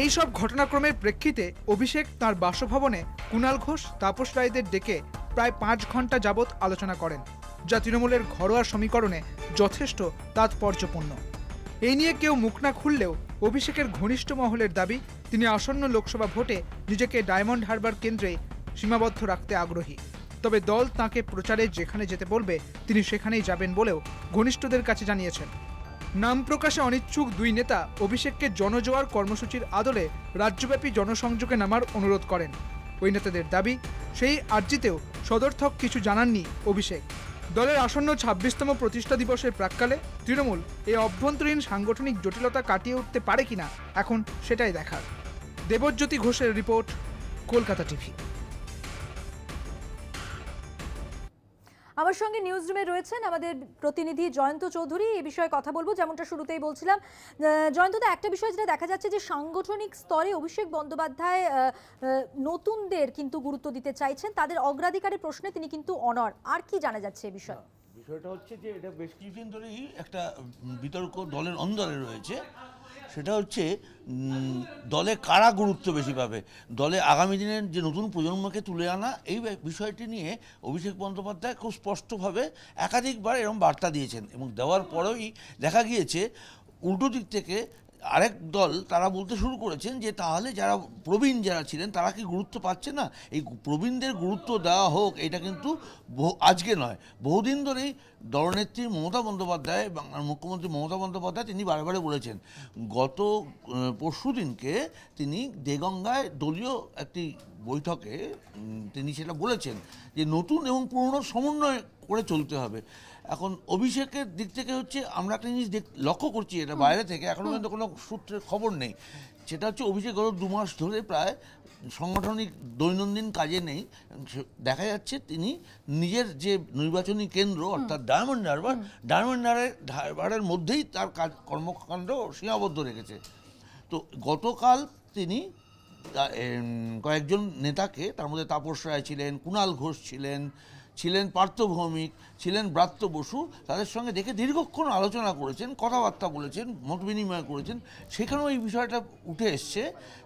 এই সব ঘটনাক্রমের প্রেক্ষিতে অভিষেক তার বাসভবনে কুণাল ঘোষ, তাপস রায়দের ডেকে প্রায় 5 ঘন্টা যাবৎ আলোচনা করেন, যা তৃণমূলের ঘরোয়া সমীকরণে যথেষ্ট তাৎপর্যপূর্ণ। এই নিয়ে কেউ মুখ না খুললেও অভিষেকের ঘনিষ্ঠ মহলের দাবি তিনি আসন্ন লোকসভা ভোটে নিজেকে ডায়মন্ড হারবার কেন্দ্রে সীমাবদ্ধ রাখতে আগ্রহী। তবে দল তাঁকে প্রচারে যেখানে যেতে বলবে তিনি সেখানেই যাবেন বলেও ঘনিষ্ঠদের কাছে জানিয়েছেন। নাম প্রকাশে অনিচ্ছুক দুই নেতা অভিষেককে জনজোয়ার কর্মসূচির আদলে রাজ্যব্যাপী জনসংযোগে নামার অনুরোধ করেন। ওই নেতাদের দাবি, সেই আর্জিতেও সদর্থক কিছু জানাননি অভিষেক। দলের আসন্ন 26তম প্রতিষ্ঠা দিবসের প্রাক্কালে তৃণমূল এই অভ্যন্তরীণ সাংগঠনিক জটিলতা কাটিয়ে উঠতে পারে কিনা এখন সেটাই দেখার। দেবজ্যোতি ঘোষের রিপোর্ট, কলকাতা টিভি। আমার সঙ্গে নিউজ রুমে রয়েছেন আমাদের প্রতিনিধি জয়ন্ত চৌধুরী। এই বিষয়ে কথা বলবো, যেমনটা শুরুতেই বলছিলাম। জয়ন্তদা, একটা বিষয় যেটা দেখা যাচ্ছে যে সাংগঠনিক স্তরে অভিষেক বন্দ্যোপাধ্যায় নতুনদের কিন্তু গুরুত্ব দিতে চাইছেন, তাদের অগ্রাধিকারের প্রশ্নে তিনি কিন্তু অনড়। আর কি জানা যাচ্ছে এই বিষয়ে? বিষয়টা হচ্ছে যে এটা বেশ কিছুদিন ধরেই একটা বিতর্ক দলের অন্দরে রয়েছে। সেটা হচ্ছে দলে কারা গুরুত্ব বেশি পাবে, দলে আগামী দিনের যে নতুন প্রজন্মকে তুলে আনা, এই বিষয়টি নিয়ে অভিষেক বন্দ্যোপাধ্যায় খুব স্পষ্টভাবে একাধিকবার এরকম বার্তা দিয়েছেন, এবং দেওয়ার পরেই দেখা গিয়েছে উল্টো দিক থেকে আরেক দল তারা বলতে শুরু করেছেন যে তাহলে যারা প্রবীণ যারা ছিলেন তারা কি গুরুত্ব পাচ্ছে না, এই প্রবীণদের গুরুত্ব দেওয়া হোক। এটা কিন্তু আজকে নয়, বহুদিন ধরেই দলনেত্রী মমতা বন্দ্যোপাধ্যায়, বাংলার মুখ্যমন্ত্রী মমতা বন্দ্যোপাধ্যায় তিনি বারে বলেছেন। গত পরশু দিনকে তিনি দেগঙ্গায় দলীয় একটি বৈঠকে তিনি সেটা বলেছেন যে নতুন এবং পুরনো সমন্বয় করে চলতে হবে। এখন অভিষেকের দিক থেকে হচ্ছে আমরা একটা জিনিস লক্ষ্য করছি, এটা বাইরে থেকে এখনও পর্যন্ত কোনো সূত্রের খবর নেই, সেটা হচ্ছে অভিষেক গত 2 মাস ধরে প্রায় সাংগঠনিক দৈনন্দিন কাজে নেই। দেখা যাচ্ছে তিনি নিজের যে নির্বাচনী কেন্দ্র অর্থাৎ ডায়মন্ড হারবারের মধ্যেই তার কাজ কর্মকাণ্ড সীমাবদ্ধ রেখেছে। তো গতকাল তিনি কয়েকজন নেতাকে, তার মধ্যে তাপস রায় ছিলেন, কুণাল ঘোষ ছিলেন পার্থ ভৌমিক ছিলেন, ব্রাত্য বসু, তাদের সঙ্গে দেখে দীর্ঘক্ষণ আলোচনা করেছেন, কথাবার্তা বলেছেন, মত বিনিময় করেছেন। সেখানেও এই বিষয়টা উঠে এসছে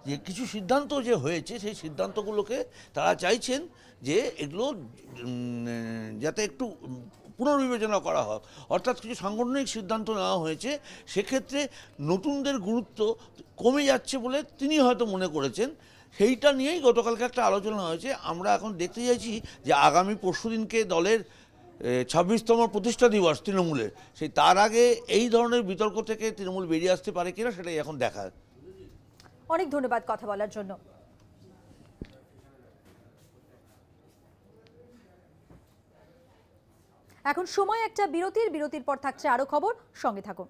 যে কিছু সিদ্ধান্ত যে হয়েছে সেই সিদ্ধান্তগুলোকে তারা চাইছেন যে এগুলো যাতে একটু পুনর্বিবেচনা করা হয়, অর্থাৎ কিছু সাংগঠনিক সিদ্ধান্ত নেওয়া হয়েছে, সেক্ষেত্রে নতুনদের গুরুত্ব কমে যাচ্ছে বলে তিনি হয়তো মনে করেছেন। সেইটা নিয়েই গতকালকে একটা আলোচনা হয়েছে। আমরা এখন দেখতে চাইছি যে আগামী পরশুদিনকে দলের 26তম প্রতিষ্ঠা দিবস তৃণমূলের, সেই তার আগে এই ধরনের বিতর্ক থেকে তৃণমূল বেরিয়ে আসতে পারে কিনা সেটাই এখন দেখার। অনেক ধন্যবাদ কথা বলার জন্য। এখন সময় একটা বিরতির পর থাকছে আরো খবর, সঙ্গে থাকুন।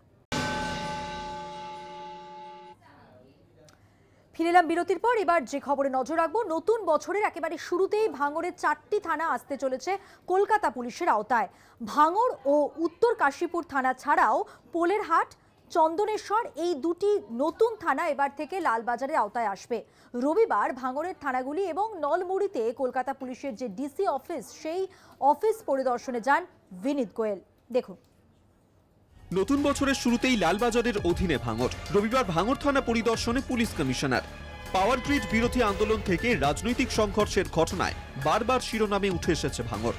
ফিরে এলাম বিরতির পর। এবার যে খবরে নজর রাখবো, নতুন বছরের একেবারে শুরুতেই ভাঙড়ের 4টি থানা আসতে চলেছে কলকাতা পুলিশের আওতায়। ভাঙড় ও উত্তর কাশীপুর থানা ছাড়াও পোলেরহাট, চন্দনেশ্বর এই 2টি নতুন থানা এবার থেকে লালবাজারের আওতায় আসবে। রবিবার ভাঙড়ের থানাগুলি এবং নলমুড়িতে কলকাতা পুলিশের যে ডিসি অফিস, সেই অফিস পরিদর্শনে যান বিনীত গোয়েল। দেখুন। নতুন বছরের শুরুতেই লালবাজারের অধীনে ভাঙড়। রবিবার ভাঙড় থানা পরিদর্শনে পুলিশ কমিশনার। পাওয়ার গ্রিড বিরোধী আন্দোলন থেকে রাজনৈতিক সংঘর্ষের ঘটনায় বারবার শিরোনামে উঠে এসেছে ভাঙড়।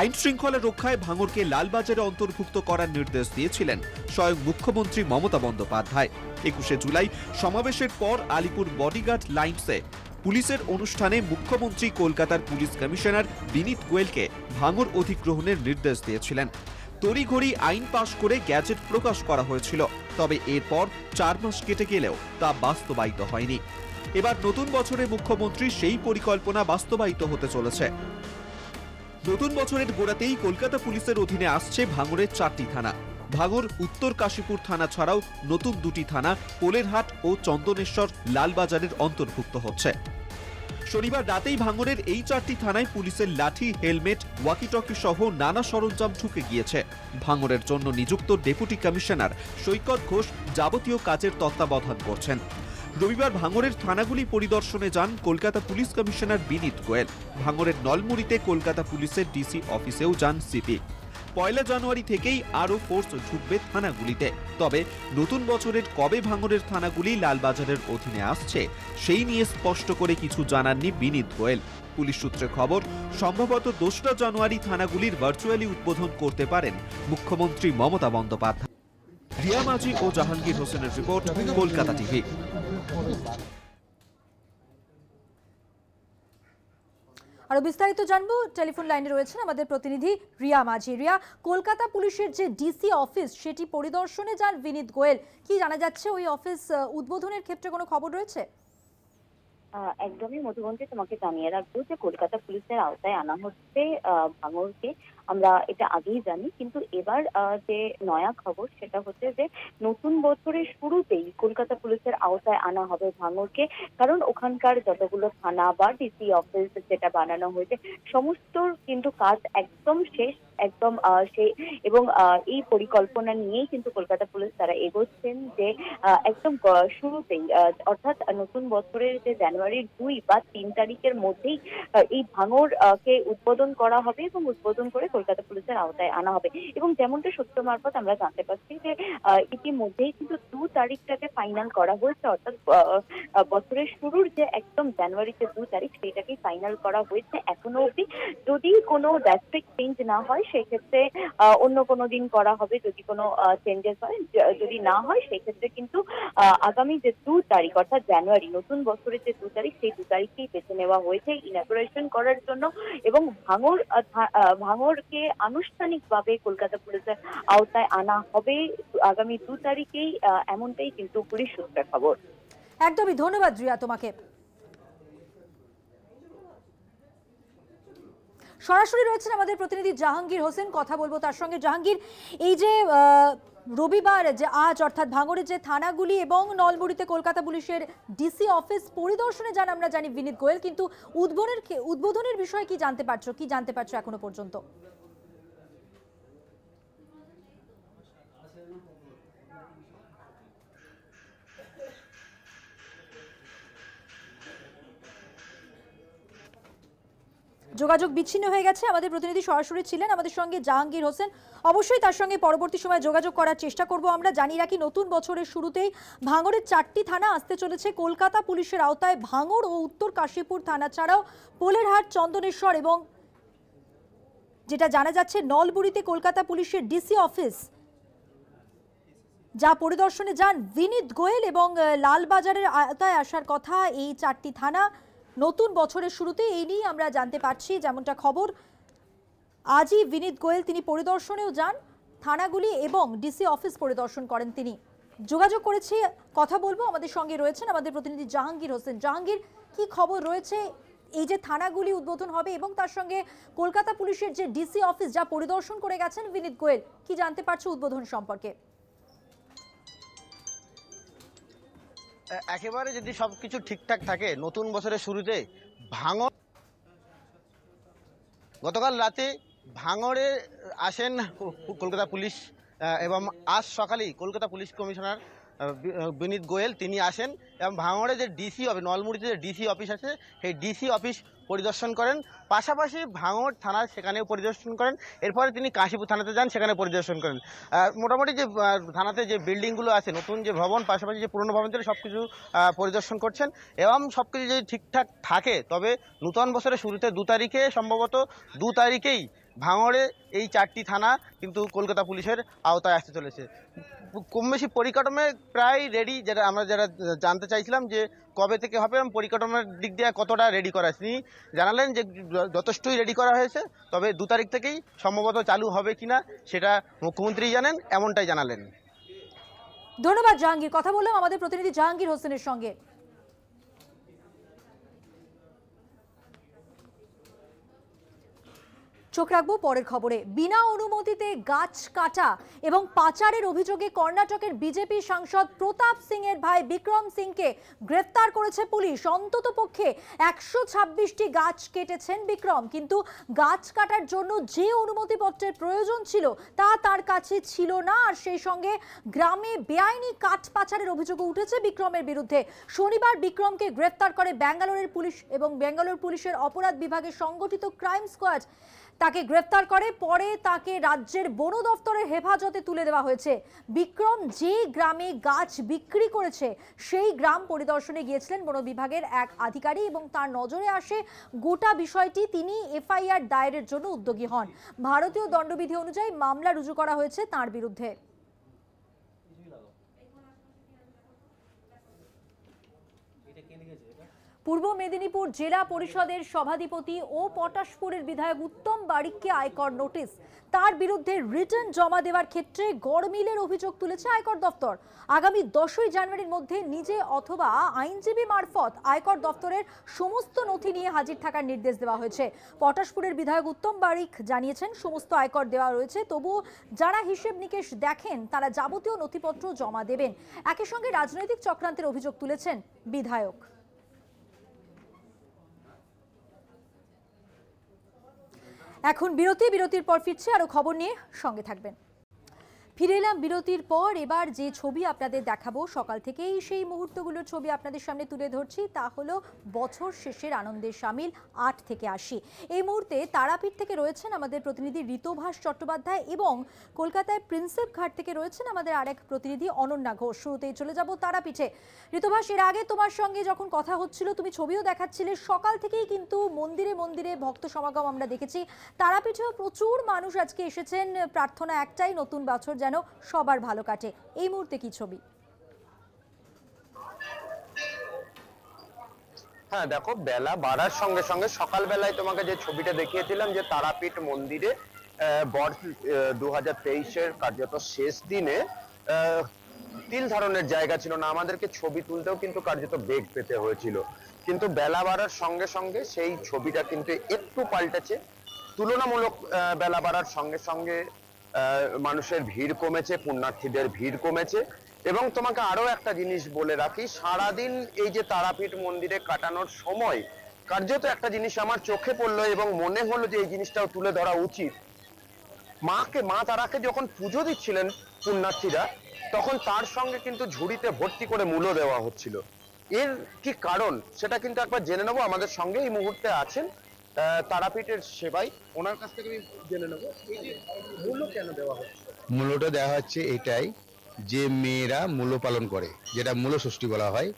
আইন শৃঙ্খলা রক্ষায় ভাঙড়কে লালবাজারে অন্তর্ভুক্ত করার নির্দেশ দিয়েছিলেন স্বয়ং মুখ্যমন্ত্রী মমতা বন্দ্যোপাধ্যায়। 21শে জুলাই সমাবেশের পর আলিপুর বডিগার্ড লাইন্সে পুলিশের অনুষ্ঠানে মুখ্যমন্ত্রী কলকাতার পুলিশ কমিশনার বিনীত গোয়েলকে ভাঙড় অধিগ্রহণের নির্দেশ দিয়েছিলেন। তড়িঘড়ি আইন পাশ করে গ্যাজেট প্রকাশ করা হয়েছিল, তবে এরপর 4 মাস কেটে গেলেও তা বাস্তবায়িত হয়নি। এবার নতুন বছরে মুখ্যমন্ত্রী সেই পরিকল্পনা বাস্তবায়িত হতে চলেছে। নতুন বছরের গোড়াতেই কলকাতা পুলিশের অধীনে আসছে ভাঙড়ের 4টি থানা। ভাঙড় উত্তর কাশীপুর থানা ছাড়াও নতুন 2টি থানা পোলেরহাট ও চন্দনেশ্বর লালবাজারের অন্তর্ভুক্ত হচ্ছে। শনিবার রাতেই ভাঙড়ের এই 4টি থানায় পুলিশের লাঠি, হেলমেট, ওয়াকিটকি সহ নানা সরঞ্জাম ঢুকে গিয়েছে। ভাঙড়ের জন্য নিযুক্ত ডেপুটি কমিশনার সৈকত ঘোষ যাবতীয় কাজের তত্ত্বাবধান করছেন। রবিবার ভাঙড়ের থানাগুলি পরিদর্শনে যান কলকাতা পুলিশ কমিশনার বিনীত গোয়েল। ভাঙড়ের নলমুড়িতে কলকাতা পুলিশের ডিসি অফিসেও যান সিপি। 1 জানুয়ারি থেকেই আরও ফোর্স ঢুকবে থানাগুলিতে। তবে নতুন বছরের কবে ভাঙড়ের থানাগুলি লালবাজারের অধীনে আসছে সেই নিয়ে স্পষ্ট করে কিছু জানাননি বিনীত গোয়েল। পুলিশ সূত্রে খবর, সম্ভবত 2রা জানুয়ারি থানাগুলির ভার্চুয়ালি উদ্বোধন করতে পারেন মুখ্যমন্ত্রী মমতা বন্দ্যোপাধ্যায়। রিয়া মাঝি ও জাহাঙ্গীর হোসেনের রিপোর্ট, কলকাতা টিভি। আরো বিস্তারিত জানবো, টেলিফোন লাইনে রয়েছেন আমাদের প্রতিনিধি রিয়া মাঝি। রিয়া, কলকাতা পুলিশের যে ডিসি অফিস সেটি পরিদর্শনে যান বিনীত গোয়েল, কি জানা যাচ্ছে ওই অফিস উদ্বোধনের ক্ষেত্রে কোনো খবর রয়েছে? একদমই মধুবন্তী, তোমাকে জানিয়ে রাখবো যে কলকাতা পুলিশের আওতায় আনা হচ্ছে ভাঙড়কে। আমরা এটা আগেই জানি, কিন্তু এবার যে নয়া খবর সেটা হচ্ছে যে নতুন বছরের শুরুতেই কলকাতা পুলিশের আওতায় আনা হবে ভাঙড়কে। কারণ ওখানকার যতগুলো থানা বা ডিসি অফিস যেটা বানানো হয়েছে সমস্ত কিন্তু কাজ একদম শেষ, একদম এবং এই পরিকল্পনা নিয়েই কিন্তু কলকাতা পুলিশ তারা এগোচ্ছেন যে একদম শুরুতেই অর্থাৎ নতুন বছরের যে জানুয়ারির 2 বা 3 তারিখের মধ্যেই এই ভাঙড় কে উদ্বোধন করা হবে এবং উদ্বোধন করে কলকাতা পুলিশের আওতায় আনা হবে। এবং যেমনটা সূত্র মারফত আমরা জানতে পারছি যে ইতিমধ্যেই কিন্তু 2 তারিখটাকে ফাইনাল করা হয়েছে, অর্থাৎ বছরের শুরুর যে একদম জানুয়ারিতে 2 তারিখ সেইটাকেই ফাইনাল করা হয়েছে। এখনো অবধি যদি কোনো ড্রাস্টিক চেঞ্জ না হয় সেক্ষেত্রে অন্য কোনো দিন করা হবে, যদি কোনো চেঞ্জেস হয়। যদি না হয় সেক্ষেত্রে কিন্তু আগামী যে 2 তারিখ অর্থাৎ জানুয়ারি নতুন বছরের যে 2 তারিখ সেই 2 তারিখকেই বেছে নেওয়া হয়েছে ইনঅগুরেশন করার জন্য। এবং ভাঙড়কে আনুষ্ঠানিকভাবে কলকাতা পুলিশের আওতায় আনা হবে আগামী 2 তারিখেই, এমনটাই কিন্তু পুলিশ সূত্রে খবর। একদমই, ধন্যবাদ রিয়া তোমাকে। সরাসরি রয়েছেন আমাদের প্রতিনিধি জাহাঙ্গীর হোসেন, কথা বলবো তার সঙ্গে। জাহাঙ্গীর, এই যে রবিবার যে আজ অর্থাৎ ভাঙড়ের যে থানাগুলি এবং নলমুড়িতে কলকাতা পুলিশের ডিসি অফিস পরিদর্শনে যান আমরা জানি বিনীত গোয়েল, কিন্তু উদ্বোধনের বিষয়ে কি জানতে পারছো এখনো পর্যন্ত? যোগাযোগ বিচ্ছিন্ন হয়ে গেছে। আমাদের প্রতিনিধি সরাসরি ছিলেন আমাদের সঙ্গে জাহাঙ্গীর হোসেন, অবশ্যই তার সঙ্গে পরবর্তী সময় যোগাযোগ করার চেষ্টা করব আমরা। জানিয়ে রাখি, নতুন বছরের শুরুতেই ভাঙড়ের 4টি থানা আসতে চলেছে কলকাতা পুলিশের আওতায়। ভাঙড় ও উত্তর কাশীপুর থানা ছাড়াও পোলেরহাট, চন্দনেশ্বর এবং যেটা জানা যাচ্ছে নলবুড়িতে কলকাতা পুলিশের ডিসি অফিস যা পরিদর্শনে যান বিনীত গোয়েল, এবং লালবাজারের আওতায় আসার কথা এই 4টি থানা নতুন বছরের শুরুতে। এই নিয়ে আমরা জানতে পারছি, যেমনটা খবর, আজই বিনীত গোয়েল তিনি পরিদর্শনেও যান থানাগুলি এবং ডিসি অফিস পরিদর্শন করেন তিনি। যোগাযোগ করেছি, কথা বলবো। আমাদের সঙ্গে রয়েছেন আমাদের প্রতিনিধি জাহাঙ্গীর হোসেন। জাহাঙ্গীর, কি খবর রয়েছে এই যে থানাগুলি উদ্বোধন হবে এবং তার সঙ্গে কলকাতা পুলিশের যে ডিসি অফিস যা পরিদর্শন করে গেছেন বিনীত গোয়েল, কি জানতে পারছো উদ্বোধন সম্পর্কে? একেবারে যদি সবকিছু ঠিকঠাক থাকে নতুন বছরের শুরুতে ভাঙড় গতকাল রাতে ভাঙড়ে আসেন কলকাতা পুলিশ এবং আজ সকালেই কলকাতা পুলিশ কমিশনার বিনীত গোয়েল তিনি আসেন এবং ভাঙড়ে যে ডিসি অফিস, নলমুড়িতে যে ডিসি অফিস আছে সেই ডিসি অফিস পরিদর্শন করেন। পাশাপাশি ভাঙড় থানা সেখানেও পরিদর্শন করেন। এরপরে তিনি কাশীপুর থানাতে যান, সেখানে পরিদর্শন করেন। মোটামুটি যে থানাতে যে বিল্ডিংগুলো আছে, নতুন যে ভবন, পাশাপাশি যে পুরনো ভবন ছিল সব কিছু পরিদর্শন করছেন। এবং সব কিছু যদি ঠিকঠাক থাকে তবে নতুন বছরের শুরুতে 2 তারিখে, সম্ভবত 2 তারিখেই ভাঙড়ে এই 4টি থানা কিন্তু কলকাতা পুলিশের আওতায় আসতে চলেছে। কম বেশি পরিকাঠামো প্রায় রেডি, যেটা আমরা জানতে চাইছিলাম যে কবে থেকে হবে এবং পরিকাঠামোর দিক দিয়ে কতটা রেডি করা আছে, তিনি জানালেন যে যথেষ্টই রেডি করা হয়েছে, তবে 2 তারিখ থেকেই সম্ভবত চালু হবে কিনা সেটা মুখ্যমন্ত্রী জানেন, এমনটাই জানালেন। ধন্যবাদ জাহাঙ্গীর, কথা বললাম আমাদের প্রতিনিধি জাহাঙ্গীর হোসেনের সঙ্গে। চোখ রাখবো পরের খবরে। বিনা অনুমতিতে গাছ কাটা এবং পাচারের অভিযোগে কর্ণাটকের বিজেপি সাংসদ প্রতাপ সিং এর ভাই বিক্রম সিংকে গ্রেফতার করেছে পুলিশ। অন্ততপক্ষে 126টি গাছ কেটেছেন বিক্রম, কিন্তু গাছ কাটার জন্য যে অনুমতিপত্রের প্রয়োজন ছিল তা তার কাছে ছিল না। আর সেই সঙ্গে গ্রামে বেআইনি কাঠ পাচারের অভিযোগও উঠেছে বিক্রমের বিরুদ্ধে। শনিবার বিক্রমকে গ্রেফতার করে ব্যাঙ্গালোরের পুলিশ এবং ব্যাঙ্গালোর পুলিশের অপরাধ বিভাগের সংগঠিত ক্রাইম স্কোয়াড। তাকে গ্রেফতার করে, পরে তাকে রাজ্যের বন দফতরের হেফাজতে তুলে দেওয়া হয়েছে। বিক্রম যে গ্রামে গাছ বিক্রি করেছে সেই গ্রাম পরিদর্শনে গিয়েছিলেন বন বিভাগের এক আধিকারিক এবং তার নজরে আসে গোটা বিষয়টি। তিনি এফআইআর দায়েরের জন্য উদ্যোগী হন। ভারতীয় দণ্ডবিধি অনুযায়ী মামলা রুজু করা হয়েছে তার বিরুদ্ধে। পূর্ব মেদিনীপুর জেলা পরিষদের সভাধিপতি ও পটাশপুরের বিধায়ক উত্তম বারিককে আয়কর নোটিশ। তার বিরুদ্ধে রিটার্ন জমা দেওয়ার ক্ষেত্রে গড়মিলের অভিযোগ তুলেছে আয়কর দফতর। আগামী 10ই জানুয়ারির মধ্যে নিজে অথবা আইনজীবী মারফত আয়কর দফতরের সমস্ত নথি নিয়ে হাজির থাকার নির্দেশ দেওয়া হয়েছে। পটাশপুরের বিধায়ক উত্তম বারিক জানিয়েছেন সমস্ত আয়কর দেওয়া রয়েছে, তবুও যারা হিসেব নিকেশ দেখেন তারা যাবতীয় নথিপত্র জমা দেবেন। একই সঙ্গে রাজনৈতিক চক্রান্তের অভিযোগ তুলেছেন বিধায়ক। এখন বিরতির পর ফিরছে আরো খবর নিয়ে, সঙ্গে থাকবেন। ফিরে এলাম বিরতির পর। এবার যে ছবি আপনাদের দেখাবো, সকাল থেকেই সেই মুহূর্তগুলোর ছবি আপনাদের সামনে তুলে ধরছি। তা হলো বছর শেষের আনন্দের সামিল 8 থেকে 80। এই মুহূর্তে তারাপীঠ থেকে রয়েছেন আমাদের প্রতিনিধি ঋতভাস চট্টোপাধ্যায় এবং কলকাতায় প্রিন্সেপ ঘাট থেকে রয়েছেন আমাদের আরেক প্রতিনিধি অনন্যা ঘোষ। শুরুতেই চলে যাব তারাপীঠে। ঋতভাস, এর আগে তোমার সঙ্গে যখন কথা হচ্ছিল তুমি ছবিও দেখাচ্ছিলে, সকাল থেকেই কিন্তু মন্দিরে মন্দিরে ভক্ত সমাগম আমরা দেখেছি। তারাপীঠেও প্রচুর মানুষ আজকে এসেছেন। প্রার্থনা একটাই, নতুন বছর যেন সবার ভালো কাটে। এই মুহূর্তে কি ছবি? হ্যাঁ দেখো, বেলা বাড়ার সঙ্গে সঙ্গে সকালবেলায় তোমাকে যে ছবিটা দেখিয়েছিলাম যে তারাপীঠ মন্দিরে বর্ষ 2023-এর কার্যত শেষ দিনে তিল ধারণের জায়গা ছিল না, আমাদেরকে ছবি তুলতেও কিন্তু কার্যত বেগ পেতে হয়েছিল। কিন্তু বেলা বাড়ার সঙ্গে সঙ্গে সেই ছবিটা কিন্তু একটু পাল্টেছে। তুলনামূলক বেলা বাড়ার সঙ্গে সঙ্গে মানুষের ভিড় কমেছে, পুণ্যার্থীদের ভিড় কমেছে। এবং তোমাকে আরো একটা জিনিস বলে রাখি, সারাদিন এই যে তারাপীঠ মন্দিরে কাটানোর সময় কার্যত একটা জিনিস আমার চোখে পড়লো এবং মনে হলো যে এই জিনিসটাও তুলে ধরা উচিত। মা তারাকে যখন পুজো দিচ্ছিলেন পুণ্যার্থীরা, তখন তার সঙ্গে কিন্তু ঝুড়িতে ভর্তি করে মূল্য দেওয়া হচ্ছিল। এর কি কারণ সেটা কিন্তু একবার জেনে নেবো। আমাদের সঙ্গে এই মুহূর্তে আছেন তারাপীঠের সেবাই, ওনার কাছ থেকে আমি জেনে নেবো এই যে মূল্য কেন দেওয়া হচ্ছে। মূল্যটা দেওয়া হচ্ছে এটাই যে মেয়েরা মূল্য পালন করে, যেটা মূল্য ষষ্ঠী বলা হয়,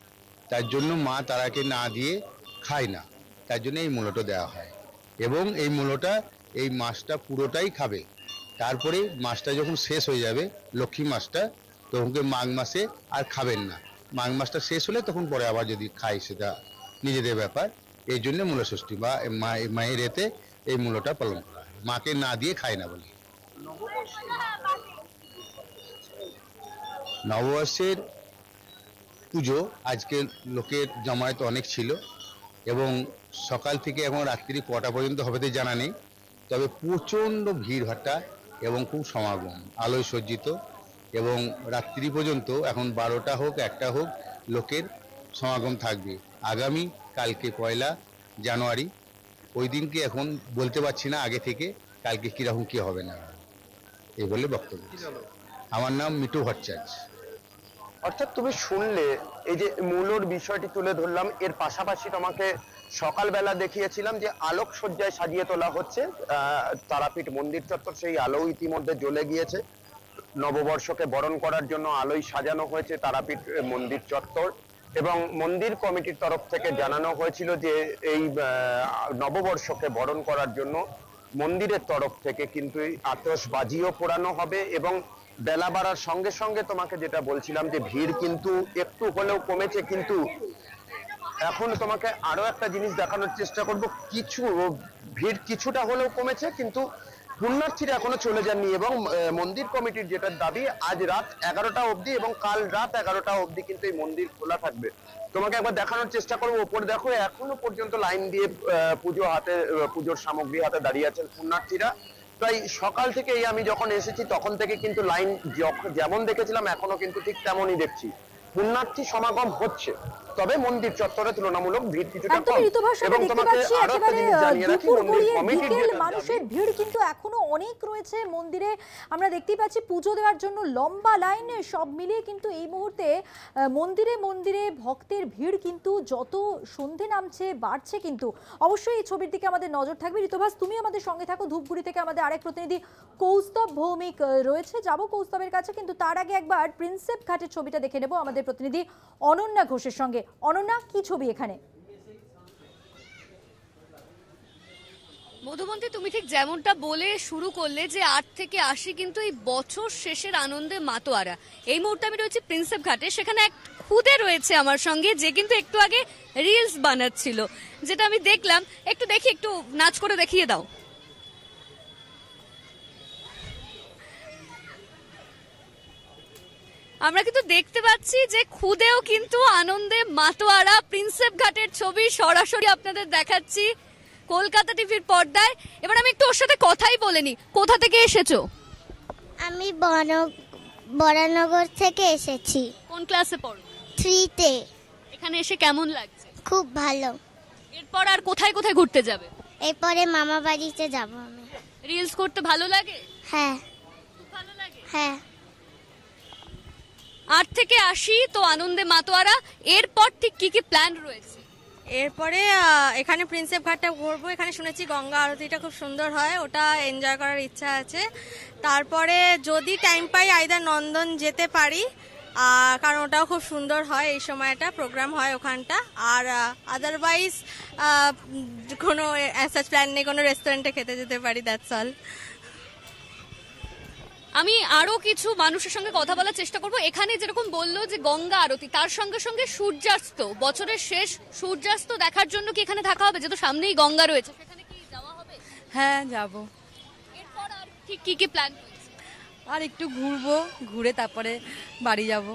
তার জন্য মা তারাকে না দিয়ে খায় না, তার জন্য এই মূল্যটা দেওয়া হয়। এবং এই মূল্যটা এই মাসটা পুরোটাই খাবে। তারপরে মাসটা যখন শেষ হয়ে যাবে, লক্ষ্মী মাসটা, তখন মাঘ মাসে আর খাবেন না। মাঘ মাসটা শেষ হলে তখন পরে আবার যদি খায় সেটা নিজেদের ব্যাপার। এই জন্য মূল্য ষষ্ঠী বা মায়ের এতে এই মূল্যটা পালন করা হয়, মাকে না দিয়ে খায় না বলে। নববর্ষের পুজো আজকে লোকের জমায়েত অনেক ছিল এবং সকাল থেকে এখন রাত্রি কটা পর্যন্ত হবে তো জানা নেই, তবে প্রচণ্ড ভিড় ভাট্টা এবং খুব সমাগম, আলোয় সজ্জিত এবং রাত্রি পর্যন্ত এখন 12টা হোক 1টা হোক লোকের সমাগম থাকবে। আগামী কালকে 1 জানুয়ারি, ওই দিনকে এখন বলতে পারছি না আগে থেকে কালকে কিরকম কি হবে না, এই বলে বক্তব্য। আমার নাম মিটু ভট্টাচার্য। অর্থাৎ তুমি শুনলে এই যে মূল্যর বিষয়টি তুলে ধরলাম, এর পাশাপাশি তোমাকে সকালবেলা দেখিয়েছিলাম যে আলোকসজ্জায় সাজিয়ে তোলা হচ্ছে তারাপীঠ মন্দির চত্বর। সেই আলো ইতিমধ্যে জ্বলে গিয়েছে। নববর্ষকে বরণ করার জন্য আলোয় সাজানো হয়েছে তারাপীঠ মন্দির চত্বর এবং মন্দির কমিটির তরফ থেকে জানানো হয়েছিল যে এই নববর্ষকে বরণ করার জন্য মন্দিরের তরফ থেকে কিন্তু আতশবাজিও পোড়ানো হবে। এবং বেলা বাড়ার সঙ্গে সঙ্গে তোমাকে যেটা বলছিলাম যে ভিড় কিন্তু একটু হলেও কমেছে, কিন্তু এখন তোমাকে আরো একটা জিনিস দেখানোর চেষ্টা করব। ভিড় কিছুটা হলেও কমেছে, কিন্তু পুণ্যার্থীরা এখনো চলে যাননি এবং মন্দির কমিটির যেটা দাবি, আজ রাত 11টা অবধি এবং কাল রাত 11টা অবধি কিন্তু এই মন্দির খোলা থাকবে। তোমাকে একবার দেখানোর চেষ্টা করবো। ওপর দেখো, এখনো পর্যন্ত লাইন দিয়ে পুজোর সামগ্রী হাতে দাঁড়িয়ে আছেন পুণ্যার্থীরা। প্রায় সকাল থেকে আমি যখন এসেছি তখন থেকে কিন্তু লাইন যেমন দেখেছিলাম এখনো কিন্তু ঠিক তেমনই দেখছি, পুণ্যার্থী সমাগম হচ্ছে। তবে মন্দির চত্বরে তুলনামূলক ভিড় কিছুটা কম। একদমই ঋতুভার সাথে এবং দেখতে তোমাকে পাচ্ছি আরো একটা একেবারে জিনিস জানিয়ে রাখি, দুপুর মন্দির গড়িয়ে কমিটির বিকেল যেটা মানুষের ভিড় কিন্তু এখনো অনেক রয়েছে মন্দিরে। আমরা দেখতেই পাচ্ছি পুজো দেওয়ার জন্য লম্বা লাইন, সব মিলিয়ে কিন্তু এই মুহূর্তে মন্দিরে মন্দিরে ভক্তের ভিড় কিন্তু যত সন্ধে নামছে বাড়ছে। কিন্তু অবশ্যই এই ছবির দিকে আমাদের নজর থাকবে। ঋতুভাস, তুমি আমাদের সঙ্গে থাকো। ধূপগুড়ি থেকে আমাদের আরেক প্রতিনিধি কৌস্তব ভৌমিক রয়েছে, যাবো কৌস্তবের কাছে, কিন্তু তার আগে একবার প্রিন্সেপ ঘাটের ছবিটা দেখে নেব আমাদের প্রতিনিধি অনন্যা ঘোষের সঙ্গে। অনন্যা, কি ছবি এখানে? মধুবন্তী, তুমি ঠিক যেমনটা বলে শুরু করলে যে 8 থেকে 80 কিন্তু এই বছর শেষের আনন্দে মাতোয়ারা। এই মুহূর্তে আমি রয়েছি প্রিন্সেপ ঘাটে, সেখানে এক খুদে রয়েছে আমার সঙ্গে যে কিন্তু একটু আগে রিলস বানাচ্ছিল, যেটা আমি দেখলাম। একটু দেখি, একটু নাচ করে দেখিয়ে দাও। আমরা কিন্তু দেখতে পাচ্ছি যে খুদেও কিন্তু আনন্দে মাতোয়ারা। প্রিন্সেপ ঘাটের ছবি সরাসরি আপনাদের দেখাচ্ছি কলকাতা টিভির পর্দায়। এবার আমি একটু ওর সাথে কথাই বলিনি। কোথা থেকে এসেছো? আমি বরানগর থেকে এসেছি। কোন ক্লাসে পড়ো? 3-তে। এখানে এসে কেমন লাগছে? খুব ভালো। এরপর আর কোথায় কোথায় ঘুরতে যাবে? এরপরে মামা বাড়িতে যাব আমি। রিলস করতে ভালো লাগে? হ্যাঁ। ভালো লাগে? হ্যাঁ। 8 থেকে 80 তো আনন্দে মাতোয়ারা। এরপর ঠিক কি কি প্ল্যান রয়েছে? এরপরে এখানে প্রিন্সেপ ঘাটটা ঘুরবো। এখানে শুনেছি গঙ্গা আরতিটা খুব সুন্দর হয়, ওটা এনজয় করার ইচ্ছা আছে। তারপরে যদি টাইম পাই আইদার নন্দন যেতে পারি, কারণ ওটাও খুব সুন্দর হয়, এই সময়টা প্রোগ্রাম হয় ওখানটা। আর আদারওয়াইজ কোনো অ্যাজ প্ল্যান নেই, কোনো রেস্টুরেন্টে খেতে যেতে পারি, দ্যাটস অল। আমি আরো কিছু মানুষের সঙ্গে কথা বলার চেষ্টা করব। এখানে যেরকম বললো যে গঙ্গা আরতি, তার সঙ্গে সঙ্গে সূর্যাস্ত, বছরের শেষ সূর্যাস্ত দেখার জন্য কি এখানে থাকা হবে? যেহেতু সামনেই গঙ্গা রয়েছে, সেখানে কি যাওয়া হবে? হ্যাঁ, যাব। এরপর আর ঠিক কি কি প্ল্যান রয়েছে? আর একটু ঘুরবো, ঘুরে তারপরে বাড়ি যাব।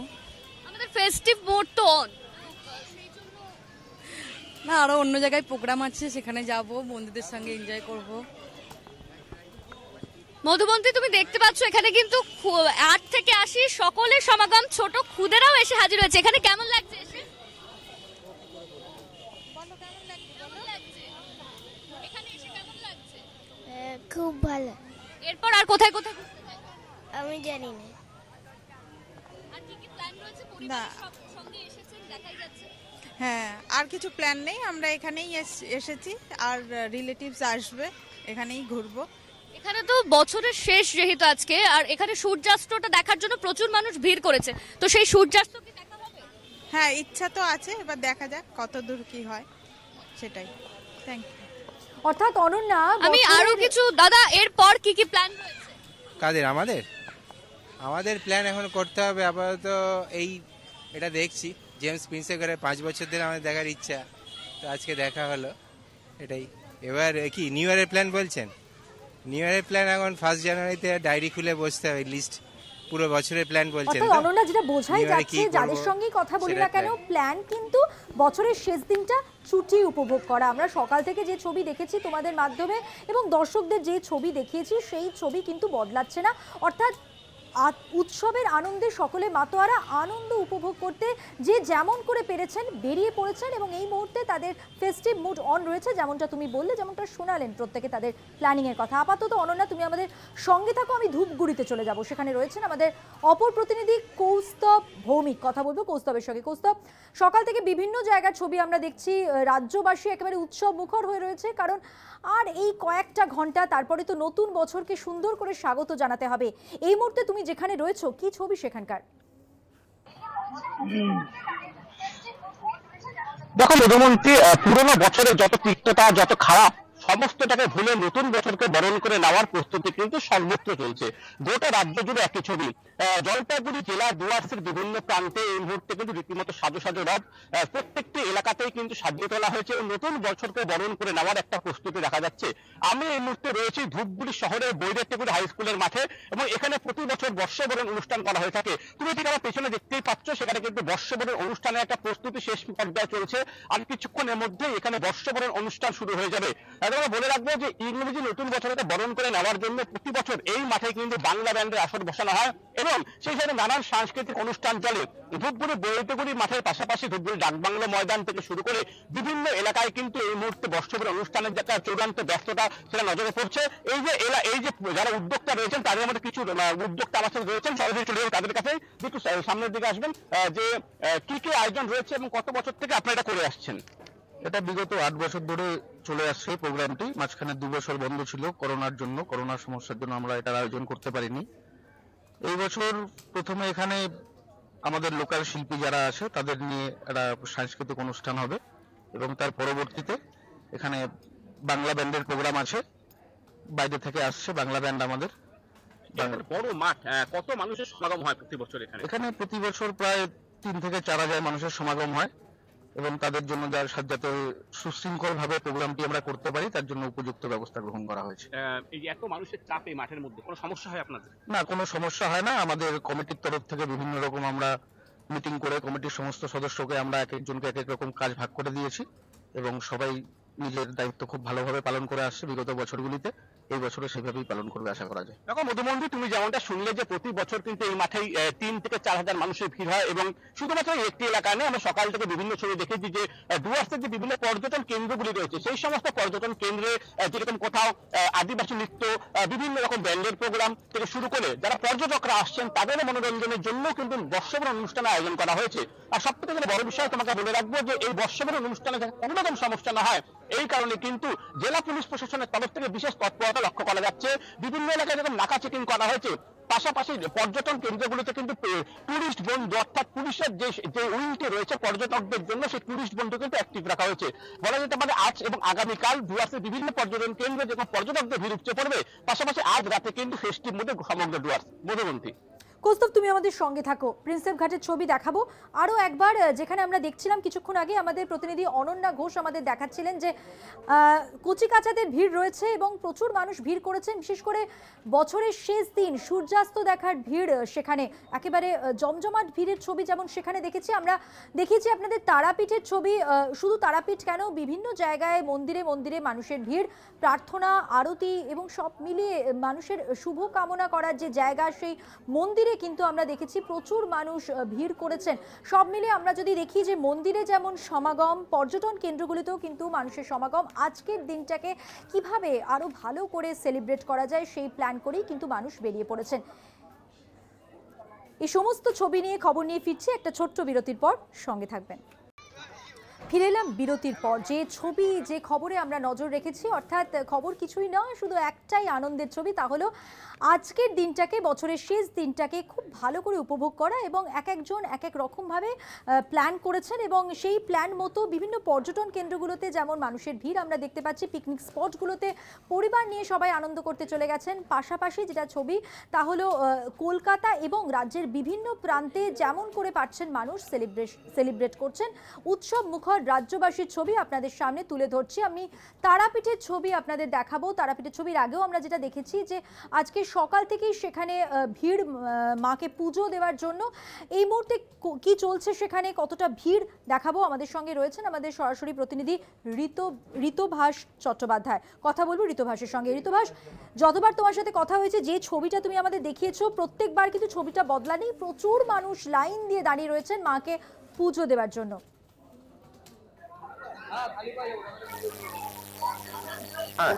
আমাদের ফেস্টিভ মোড তো অন, না আরো অন্য জায়গায় প্রোগ্রাম আছে, সেখানে যাব, বন্ধুদের সঙ্গে এনজয় করব। মধুবন্তী, তুমি দেখতে পাচ্ছ এখানে কিন্তু 8 থেকে 80 সকলের সমাগম। ছোট খুদেরাও এসে হাজির হয়েছে। এখানে কেমন লাগছে এসে? খুব ভালো। এরপর আর কোথায় কোথায় ঘুরতে যাবে? আমি জানি না। আর কি কি প্ল্যান রয়েছে? পরিবারের সঙ্গে এসেছেন, দেখাই যাচ্ছে। হ্যাঁ, আর কিছু প্ল্যান নেই, আমরা এখানেই এসেছি, আর রিলেটিভস আসবে, এখানেই ঘুরবো। এখানে তো বছরের শেষ যেহেতু আজকে, আর এখানে সূর্যাস্তটা দেখার জন্য প্রচুর মানুষ ভিড় করেছে, তো সেই সূর্যাস্ত কি দেখা হবে? হ্যাঁ, ইচ্ছা তো আছে, এবার দেখা যাক কত দূর কি হয়, সেটাই। Thank you. অর্থাৎ অনন্যা, আমি আরো কিছু, দাদা এরপর কি কি প্ল্যান রয়েছে? কাদের? আমাদের প্ল্যান এখন করতে হবে আপাতত। এটা দেখছি জেমস প্রিন্সেপ ঘাটে 5 বছর ধরে আমাদের দেখার ইচ্ছা, তো আজকে দেখা হলো, এটাই। এবার কি নিউ ইয়ারের প্ল্যান বলছেন? নিউ ইয়ারের প্ল্যান এখন 1 জানুয়ারিতে ডায়েরি খুলে বসতে হবে, লিস্ট পুরো বছরের প্ল্যান বলছেন। অর্থাৎ অনন্যা, যেটা বোঝাই যাচ্ছে যাদের সঙ্গেই কথা বলি না কেন, প্ল্যান কিন্তু বছরের শেষ দিনটা ছুটি উপভোগ করা। আমরা সকাল থেকে যে ছবি দেখেছি তোমাদের মাধ্যমে এবং দর্শকদের যে ছবি দেখিয়েছি, সেই ছবি কিন্তু বদলাচ্ছে না। অর্থাৎ উৎসবের আনন্দে সকলে মাতোয়ারা, আনন্দ উপভোগ করতে যে যেমন করে পেরেছেন বেরিয়ে পড়েছেন এবং এই মুহূর্তে তাদের ফেস্টিভ মুড অন রয়েছে, যেমনটা তুমি বললে, যেমনটা শোনালেন প্রত্যেকে তাদের প্ল্যানিংয়ের কথা। আপাতত অনন্যা, তুমি আমাদের সঙ্গে থাকো, আমি ধূপগুড়িতে চলে যাব। সেখানে রয়েছেন আমাদের অপর প্রতিনিধি কৌস্তব ভৌমিক। কথা বলবো কৌস্তবের সঙ্গে। কৌস্তব, সকাল থেকে বিভিন্ন জায়গার ছবি আমরা দেখছি, রাজ্যবাসী একেবারে উৎসব মুখর হয়ে রয়েছে, কারণ আর এই কয়েকটা ঘন্টা তারপরে তো নতুন বছরকে সুন্দর করে স্বাগত জানাতে হবে। এই মুহূর্তে তুমি যেখানে রয়েছো, কি ছবি সেখানকার? দেখো মধুমন্তী, পুরোনো বছরের যত তিক্ততা, যত খারাপ, সমস্তটাকে ভুলে নতুন বছরকে বরণ করে নেওয়ার প্রস্তুতি কিন্তু সর্বত্র চলছে। গোটা রাজ্য জুড়ে একই ছবি। জলপাইগুড়ি জেলার ডুয়ার্সের বিভিন্ন প্রান্তে এই মুহূর্তে কিন্তু রীতিমতো সাজো সাজো রথ প্রত্যেকটি এলাকাতেই কিন্তু সাজিয়ে তোলা হয়েছে এবং নতুন বছরকে বরণ করে নেওয়ার একটা প্রস্তুতি দেখা যাচ্ছে। আমি এই মুহূর্তে রয়েছি ধূপগুড়ি শহরের বৈরাট্টিগুড়ি হাই স্কুলের মাঠে এবং এখানে প্রতি বছর বর্ষবরণ অনুষ্ঠান করা হয়ে থাকে। তুমি ঠিক আমার পেছনে দেখতেই পাচ্ছ, সেখানে কিন্তু বর্ষবরণ অনুষ্ঠানের একটা প্রস্তুতি শেষ পর্যায়ে চলছে। আর কিছুক্ষণের মধ্যেই এখানে বর্ষবরণ অনুষ্ঠান শুরু হয়ে যাবে। তোমাকে বলে রাখবো যে ইংরেজি নতুন বছরকে বরণ করে নেওয়ার জন্য প্রতি বছর এই মাঠে কিন্তু বাংলা ব্যান্ডের আসর বসানো হয় এবং সেই সাথে নানান সাংস্কৃতিক অনুষ্ঠান চলে। ধূপগুড়ি বৈতগুড়ি মাঠের পাশাপাশি ধূপগুড়ি ডাকবাংলো ময়দান থেকে শুরু করে বিভিন্ন এলাকায় কিন্তু এই মুহূর্তে বর্ষবরণ অনুষ্ঠানের যে একটা চূড়ান্ত ব্যস্ততা সেটা নজরে পড়ছে। এই যে যারা উদ্যোক্তা রয়েছেন তাদের মধ্যে কিছু উদ্যোক্তা আমার সাথে রয়েছেন, সরাসরি চলে যাবেন তাদের কাছে। একটু সামনের দিকে আসবেন, যে কি কি আয়োজন রয়েছে এবং কত বছর থেকে আপনারা এটা করে আসছেন? এটা বিগত 8 বছর ধরে চলে আসছে প্রোগ্রামটি। মাঝখানে 2 বছর বন্ধ ছিল করোনার সমস্যার জন্য আমরা এটার আয়োজন করতে পারিনি। এই বছর প্রথমে এখানে আমাদের লোকাল শিল্পী যারা আছে তাদের নিয়ে একটা সাংস্কৃতিক অনুষ্ঠান হবে এবং তার পরবর্তীতে এখানে বাংলা ব্যান্ডের প্রোগ্রাম আছে, বাইরে থেকে আসছে বাংলা ব্যান্ড আমাদের। বড় মাঠ, কত মানুষের সমাগম হয় প্রতি বছর এখানে? এখানে প্রতি বছর প্রায় 3 থেকে 4 হাজার মানুষের সমাগম হয় এবং তাদের জন্য যাতে সুশৃঙ্খল ভাবে প্রোগ্রামটি আমরা করতে পারি তার জন্য উপযুক্ত ব্যবস্থা গ্রহণ করা হয়েছে। এই যে এত মানুষের চাপ এই মাঠের মধ্যে কোনো সমস্যা হয় আপনাদের? না, কোনো সমস্যা হয় না। আমাদের কমিটির তরফ থেকে বিভিন্ন রকম আমরা মিটিং করে কমিটির সমস্ত সদস্যকে আমরা এক একজনকে এক এক রকম কাজ ভাগ করে দিয়েছি এবং সবাই নিজের দায়িত্ব খুব ভালোভাবে পালন করে আসছে বিগত বছরগুলিতে। এই বছরে সেভাবেই পালন করবে আশা করা যায়। দেখো মধুমন্দি, তুমি যেমনটা শুনলে যে প্রতি বছর কিন্তু এই মাঠেই 3 থেকে 4 হাজার মানুষের ভিড় হয় এবং শুধুমাত্র একটি এলাকায় নয়, আমরা সকাল থেকে বিভিন্ন ছবি দেখেছি যে ডুয়ার্সের যে বিভিন্ন পর্যটন কেন্দ্রগুলি রয়েছে সেই সমস্ত পর্যটন কেন্দ্রে যেরকম কোথাও আদিবাসী নৃত্য, বিভিন্ন রকম ব্যান্ডের প্রোগ্রাম থেকে শুরু করে যারা পর্যটকরা আসছেন তাদের মনোরঞ্জনের জন্য কিন্তু বর্ষবরণ অনুষ্ঠানের আয়োজন করা হয়েছে। আর সব থেকে বড় বিষয় তোমাকে বলে রাখবো যে এই বর্ষবরণ অনুষ্ঠানে কোনো রকম সমস্যা না হয় এই কারণে কিন্তু জেলা পুলিশ প্রশাসনের তরফ থেকে বিশেষ তৎপরতা লক্ষ্য করা যাচ্ছে। বিভিন্ন এলাকায় যখন নাকা চেকিং করা হয়েছে, পাশাপাশি পর্যটন কেন্দ্রগুলোতে কিন্তু টুরিস্ট বন্ধু অর্থাৎ পুলিশের যে উইংটি রয়েছে পর্যটকদের জন্য সেই টুরিস্ট বন্ধু কিন্তু অ্যাক্টিভ রাখা হয়েছে। বলা যেতে পারে আজ এবং আগামীকাল ডুয়ার্সের বিভিন্ন পর্যটন কেন্দ্রে যখন পর্যটকদের ভিড় উপচে পড়বে, পাশাপাশি আজ রাতে কিন্তু ফেস্টিভ মোডে সমগ্র ডুয়ার্স। মধুবন্তী, কৌস্তব তুমি আমাদের সঙ্গে থাকো, প্রিন্সেপ ঘাটের ছবি দেখাবো আরও একবার, যেখানে আমরা দেখছিলাম কিছুক্ষণ আগে আমাদের প্রতিনিধি অনন্যা ঘোষ আমাদের দেখাচ্ছিলেন যে কচিকাচাদের ভিড় রয়েছে এবং প্রচুর মানুষ ভিড় করেছেন। বিশেষ করে বছরের শেষ দিন সূর্যাস্ত দেখার ভিড়, সেখানে একেবারে জমজমাট ভিড়ের ছবি যেমন সেখানে দেখেছি। আমরা দেখিয়েছি আপনাদের তারাপীঠের ছবি, শুধু তারাপীঠ কেন, বিভিন্ন জায়গায় মন্দিরে মন্দিরে মানুষের ভিড়, প্রার্থনা, আরতি এবং সব মিলিয়ে মানুষের শুভ কামনা করার যে জায়গা, সেই মন্দিরে কিন্তু আমরা দেখেছি প্রচুর মানুষ ভিড় করেছেন। সব মিলে আমরা যদি দেখি যে মন্দিরে যেমন সমাগম, পর্যটন কেন্দ্রগুলিতেও কিন্তু মানুষের সমাগম। আজকের দিনটাকে কিভাবে আরো ভালো করে সেলিব্রেট করা যায় সেই প্ল্যান করেই কিন্তু মানুষ বেরিয়ে পড়েছেন। এই সমস্ত ছবি নিয়ে খবর নিয়ে ফিরছি একটা ছোট্ট বিরতির পর, সঙ্গে থাকবেন। ফিরে এলাম বিরতির পর। যে ছবি, যে খবরে আমরা নজর রেখেছি, অর্থাৎ খবর কিছুই না, শুধু একটাই আনন্দের ছবি, তা হলো আজকের দিনটাকে, বছরের শেষ দিনটাকে খুব ভালো করে উপভোগ করা এবং এক একজন এক এক রকমভাবে প্ল্যান করেছেন এবং সেই প্ল্যান মতো বিভিন্ন পর্যটন কেন্দ্রগুলোতে যেমন মানুষের ভিড় আমরা দেখতে পাচ্ছি, পিকনিক স্পটগুলোতে পরিবার নিয়ে সবাই আনন্দ করতে চলে গেছেন। পাশাপাশি যেটা ছবি তা হলো কলকাতা এবং রাজ্যের বিভিন্ন প্রান্তে যেমন করে পাচ্ছেন মানুষ সেলিব্রেট করছেন, উৎসব মুখর রাজ্যবাসীর ছবি আপনাদের সামনে তুলে ধরছি। আমি তারাপীঠের ছবি আপনাদের দেখাবো। তারাপীঠের ছবির আগেও আমরা যেটা দেখেছি যে আজকে সকাল থেকেই সেখানে ভিড় মাকে পুজো দেওয়ার জন্য। এই মুহূর্তে কি চলছে সেখানে, কতটা ভিড় দেখাবো। আমাদের সঙ্গে রয়েছেন আমাদের সরাসরি প্রতিনিধি ঋতভাস চট্টোপাধ্যায়। কথা বলবো ঋতভাসের সঙ্গে। ঋতভাস, যতবার তোমার সাথে কথা হয়েছে, যে ছবিটা তুমি আমাদের দেখিয়েছো প্রত্যেকবার কিন্তু ছবিটা বদলানি, প্রচুর মানুষ লাইন দিয়ে দাঁড়িয়ে রয়েছেন মাকে পুজো দেওয়ার জন্য। হ্যাঁ,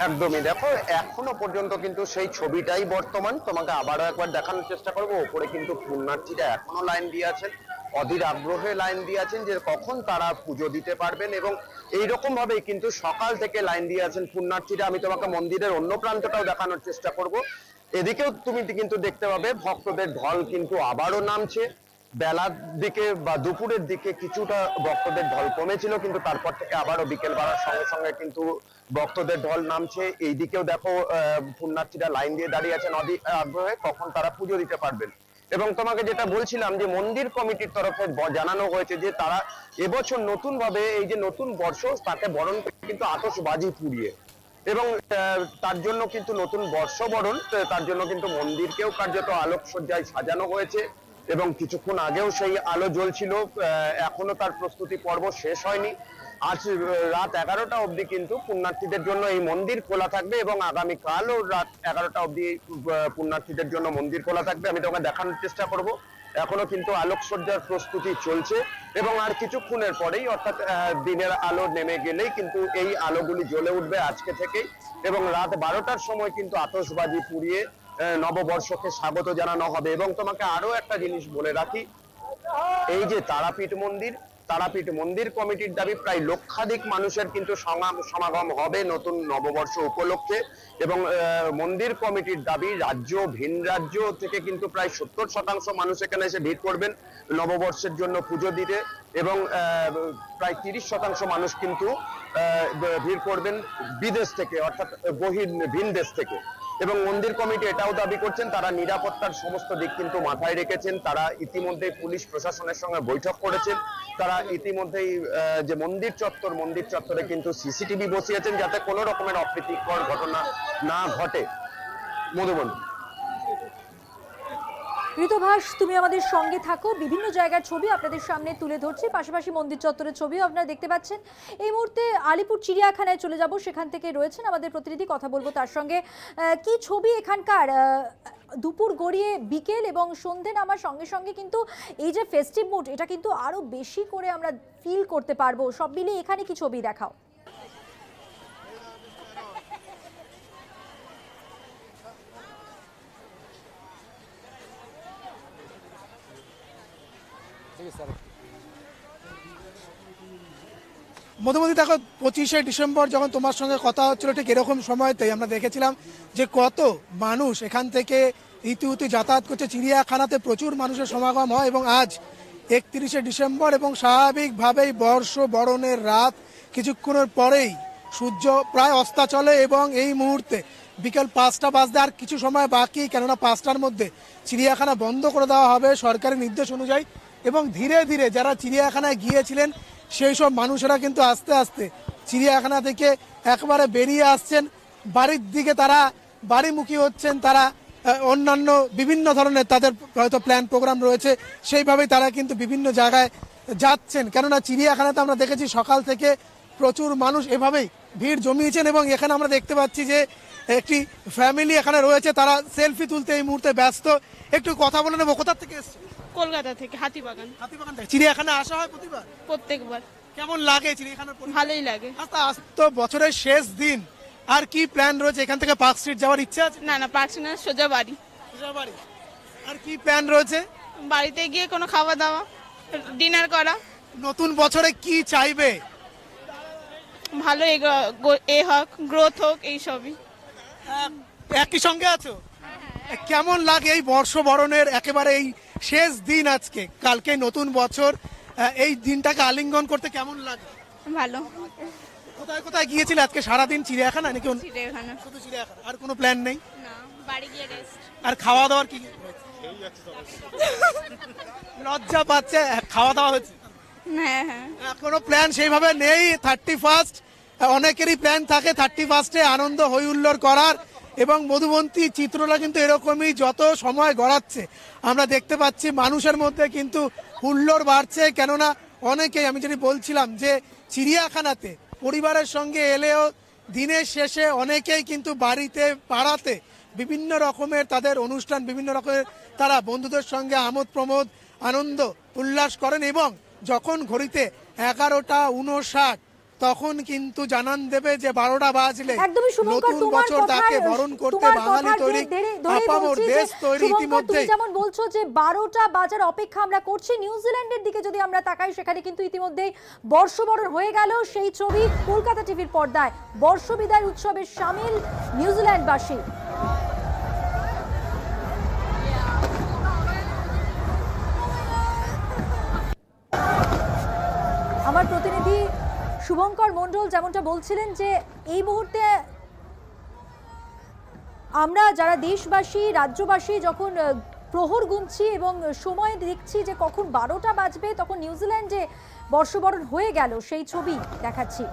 একদমই। দেখো, এখনো পর্যন্ত কিন্তু সেই ছবিটাই বর্তমান। তোমাকে আবারও একবার দেখানোর চেষ্টা করবো। ওপরে কিন্তু পুণ্যার্থীরা এখনো লাইন দিয়ে আছেন, অধীর আগ্রহে লাইন দিয়ে আছেন যে কখন তারা পুজো দিতে পারবেন এবং এইরকম ভাবেই কিন্তু সকাল থেকে লাইন দিয়ে আছেন পুণ্যার্থীরা। আমি তোমাকে মন্দিরের অন্য প্রান্তটাও দেখানোর চেষ্টা করব। এদিকেও তুমি কিন্তু দেখতে পাবে ভক্তদের ঢল কিন্তু আবারও নামছে। বেলার দিকে বা দুপুরের দিকে কিছুটা ভক্তদের ঢল কমেছিল, কিন্তু তারপর থেকে আবারও বিকেল বাড়ার সঙ্গে সঙ্গে কিন্তু ভক্তদের ঢল নামছে। এই দিকেও দেখো পুণ্যার্থীরা লাইন দিয়ে দাঁড়িয়ে আছেন অধীর আগ্রহে কখন তারা পুজো দিতে পারবেন। এবং তোমাকে যেটা বলছিলাম যে মন্দির কমিটির তরফে জানানো হয়েছে যে তারা এবছর নতুন ভাবে এই যে নতুন বর্ষ তাকে বরণ করে কিন্তু আতশবাজি পুড়িয়ে, এবং তার জন্য কিন্তু নতুন বর্ষবরণ, তার জন্য কিন্তু মন্দিরকেও কার্যত আলোকসজ্জায় সাজানো হয়েছে এবং কিছুক্ষণ আগেও সেই আলো জ্বলছিল। এখনো তার প্রস্তুতি পর্ব শেষ হয়নি। আজ রাত 11টা অবধি কিন্তু পুণ্যার্থীদের জন্য এই মন্দির খোলা থাকবে এবং আগামীকালও রাত 11টা অবধি পুণ্যার্থীদের জন্য মন্দির খোলা থাকবে। আমি তোমাকে দেখানোর চেষ্টা করব। এখনো কিন্তু আলোকসজ্জার প্রস্তুতি চলছে এবং আর কিছুক্ষণের পরেই অর্থাৎ দিনের আলো নেমে গেলেই কিন্তু এই আলোগুলি জ্বলে উঠবে আজকে থেকেই এবং রাত 12টার সময় কিন্তু আতশবাজি পুড়িয়ে নববর্ষকে স্বাগত জানানো হবে। এবং তোমাকে আরো একটা জিনিস বলে রাখি, এই যে তারাপীঠ মন্দির কমিটির দাবি প্রায় লক্ষাধিক মানুষের কিন্তু সমাগম হবে নতুন নববর্ষ উপলক্ষে এবং মন্দির কমিটির দাবি ভিন রাজ্য থেকে কিন্তু প্রায় 70% মানুষ এখানে এসে ভিড় করবেন নববর্ষের জন্য পুজো দিতে এবং প্রায় 30% মানুষ কিন্তু ভিড় করবেন বিদেশ থেকে অর্থাৎ ভিন দেশ থেকে। এবং মন্দির কমিটি এটাও দাবি করছেন তারা নিরাপত্তার সমস্ত দিক কিন্তু মাথায় রেখেছেন। তারা ইতিমধ্যেই পুলিশ প্রশাসনের সঙ্গে বৈঠক করেছেন। তারা ইতিমধ্যেই যে মন্দির চত্বরে কিন্তু সিসিটিভি বসিয়েছেন যাতে কোনো রকমের অপ্রীতিকর ঘটনা না ঘটে। মধুবন, ঋতুভাস, তুমি আমাদের সঙ্গে থাকো। বিভিন্ন জায়গার ছবি আপনাদের সামনে তুলে ধরছি, পাশাপাশি মন্দির চত্বরের ছবিও আপনারা দেখতে পাচ্ছেন। এই মুহূর্তে আলিপুর চিড়িয়াখানায় চলে যাব, সেখান থেকে রয়েছেন আমাদের প্রতিনিধি, কথা বলবো তার সঙ্গে। কি ছবি এখানকার? দুপুর গড়িয়ে বিকেল এবং সন্ধে নামার সঙ্গে সঙ্গে কিন্তু এই যে ফেস্টিভ মুড, এটা কিন্তু আরো বেশি করে আমরা ফিল করতে পারবো। সব মিলিয়ে এখানে কি ছবি দেখাও? মধুমতি, দেখো 25শে ডিসেম্বর যখন তোমার সঙ্গে কথা হচ্ছিল ঠিক এরকম সময়তেই আমরা দেখেছিলাম যে কত মানুষ এখান থেকে ইতিউতি যাতায়াত করছে। চিড়িয়াখানাতে প্রচুর মানুষের সমাগম হয় এবং আজ 31শে ডিসেম্বর এবং স্বাভাবিকভাবেই বর্ষবরণের রাত কিছুক্ষণের পরেই সূর্য প্রায় অস্তাচলে এবং এই মুহূর্তে বিকেল 5টা বাজতে আর কিছু সময় বাকি, কেননা 5টার মধ্যে চিড়িয়াখানা বন্ধ করে দেওয়া হবে সরকারি নির্দেশ অনুযায়ী। এবং ধীরে ধীরে যারা চিড়িয়াখানায় গিয়েছিলেন সেই সব মানুষেরা কিন্তু আস্তে আস্তে চিড়িয়াখানা থেকে একবারে বেরিয়ে আসছেন বাড়ির দিকে, তারা বাড়িমুখী হচ্ছেন। তারা অন্যান্য বিভিন্ন ধরনের তাদের হয়তো প্ল্যান প্রোগ্রাম রয়েছে, সেইভাবেই তারা কিন্তু বিভিন্ন জায়গায় যাচ্ছেন। কেননা চিড়িয়াখানাতে আমরা দেখেছি সকাল থেকে প্রচুর মানুষ এভাবেই ভিড় জমিয়েছেন এবং এখানে আমরা দেখতে পাচ্ছি যে একটি ফ্যামিলি এখানে রয়েছে, তারা সেলফি তুলতে এই মুহূর্তে ব্যস্ত। একটু কথা বলে নেবো, কোথা থেকে এসছে? কলকাতা থেকে, হাতিবাগান থেকে। চিড়িয়াখানা আসা হয় প্রতিবার? প্রত্যেকবার। কেমন লাগে চিড়িয়াখানা? ভালোই লাগে। তো বছরের শেষ দিন, আর কি প্ল্যান রয়েছে? এখান থেকে পার্ক স্ট্রিট যাওয়ার ইচ্ছা আছে? না, পার্ক স্ট্রিট না, সোজা বাড়ি। আর কি প্ল্যান রয়েছে? বাড়িতে গিয়ে কোনো খাওয়া দাওয়া, ডিনার করা। নতুন বছরে কি চাইবে? ভালো হোক, গ্রোথ হোক, এইসবই। একই সঙ্গে আছো? কেমন লাগে এই বর্ষবরণের একেবারে এই শেষ দিন, আজকে কালকে নতুন বছর, এই দিনটাকে আলিঙ্গন করতে কেমন লাগে? ভালো। কোথায় কোথায় গিয়েছিলে আজকে সারাদিন? চিড়িয়াখানা নাকি? চিড়িয়াখানা। শুধু চিড়িয়াখানা, আর কোনো প্ল্যান নেই? না, বাড়ি গিয়ে রেস্ট। আর খাওয়া দাওয়ার কি? লজ্জা পাচ্ছে, খাওয়া দাওয়া হয়েছে? হ্যাঁ। কোনো প্ল্যান সেইভাবে নেই। 31st অনেকেরই প্ল্যান থাকে 31-এ আনন্দ হই হুল্লোড় করার, এবং মধুবন্তী চিত্রটা কিন্তু এরকমই যত সময় গড়াচ্ছে আমরা দেখতে পাচ্ছি মানুষের মধ্যে কিন্তু হুল্লোড় বাড়ছে। কেননা অনেকেই, আমি যদি বলছিলাম যে চিড়িয়াখানাতে পরিবারের সঙ্গে এলেও দিনের শেষে অনেকেই কিন্তু বাড়িতে পাড়াতে বিভিন্ন রকমের তাদের অনুষ্ঠান, বিভিন্ন রকমের তারা বন্ধুদের সঙ্গে আমোদ প্রমোদ আনন্দ উল্লাস করেন। এবং যখন ঘড়িতে 11:59 তখন কিন্তু জানান দেবে যে 12টা বাজলে নতুন বছর তাকে বরণ করতে বাঙালি তৈরি, আপামর দেশ তৈরি। ইতিমধ্যে যেমন বলছো যে 12টা বাজার অপেক্ষা আমরা করছি, নিউজিল্যান্ডের দিকে যদি আমরা তাকাই সেখানে কিন্তু ইতিমধ্যেই বর্ষবরণ হয়ে গেল। সেই ছবি কলকাতা টিভির পর্দায়। বর্ষবিদায় উৎসবে সামিল নিউজিল্যান্ডবাসী। আমার প্রতিনিধি শুভঙ্কর মণ্ডল যেমনটা বলছিলেন যে এই মুহূর্তে আমরা যারা দেশবাসী, রাজ্যবাসী যখন প্রহর গুনছি এবং সময় দেখছি যে কখন 12টা বাজবে, তখন নিউজিল্যান্ডে বর্ষবরণ হয়ে গেল, সেই ছবি দেখাচ্ছি।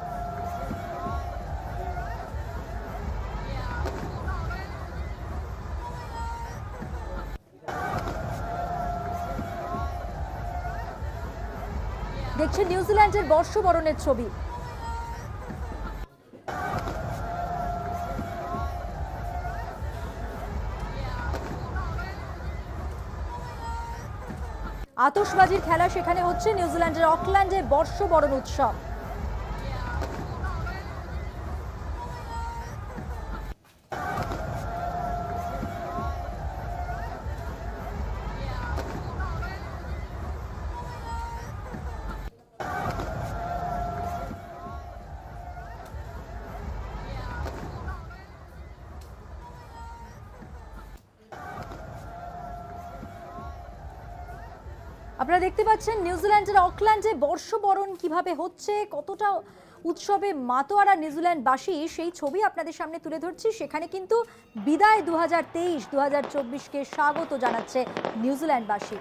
দেখছেন নিউজিল্যান্ডের বর্ষবরণের ছবি। আতশবাজির খেলা সেখানে হচ্ছে। নিউজিল্যান্ডের অকল্যান্ডে বর্ষবরণ উৎসব। আপনারা দেখতে পাচ্ছেন নিউজিল্যান্ডের অকল্যান্ডে বর্ষবরণ কিভাবে হচ্ছে, কতটা উৎসবে মাতোয়ারা নিউজিল্যান্ডবাসী, সেই ছবি আপনাদের সামনে তুলে ধরছি। সেখানে কিন্তু বিদায় 2023-2024কে স্বাগত জানাচ্ছে নিউজিল্যান্ডবাসী।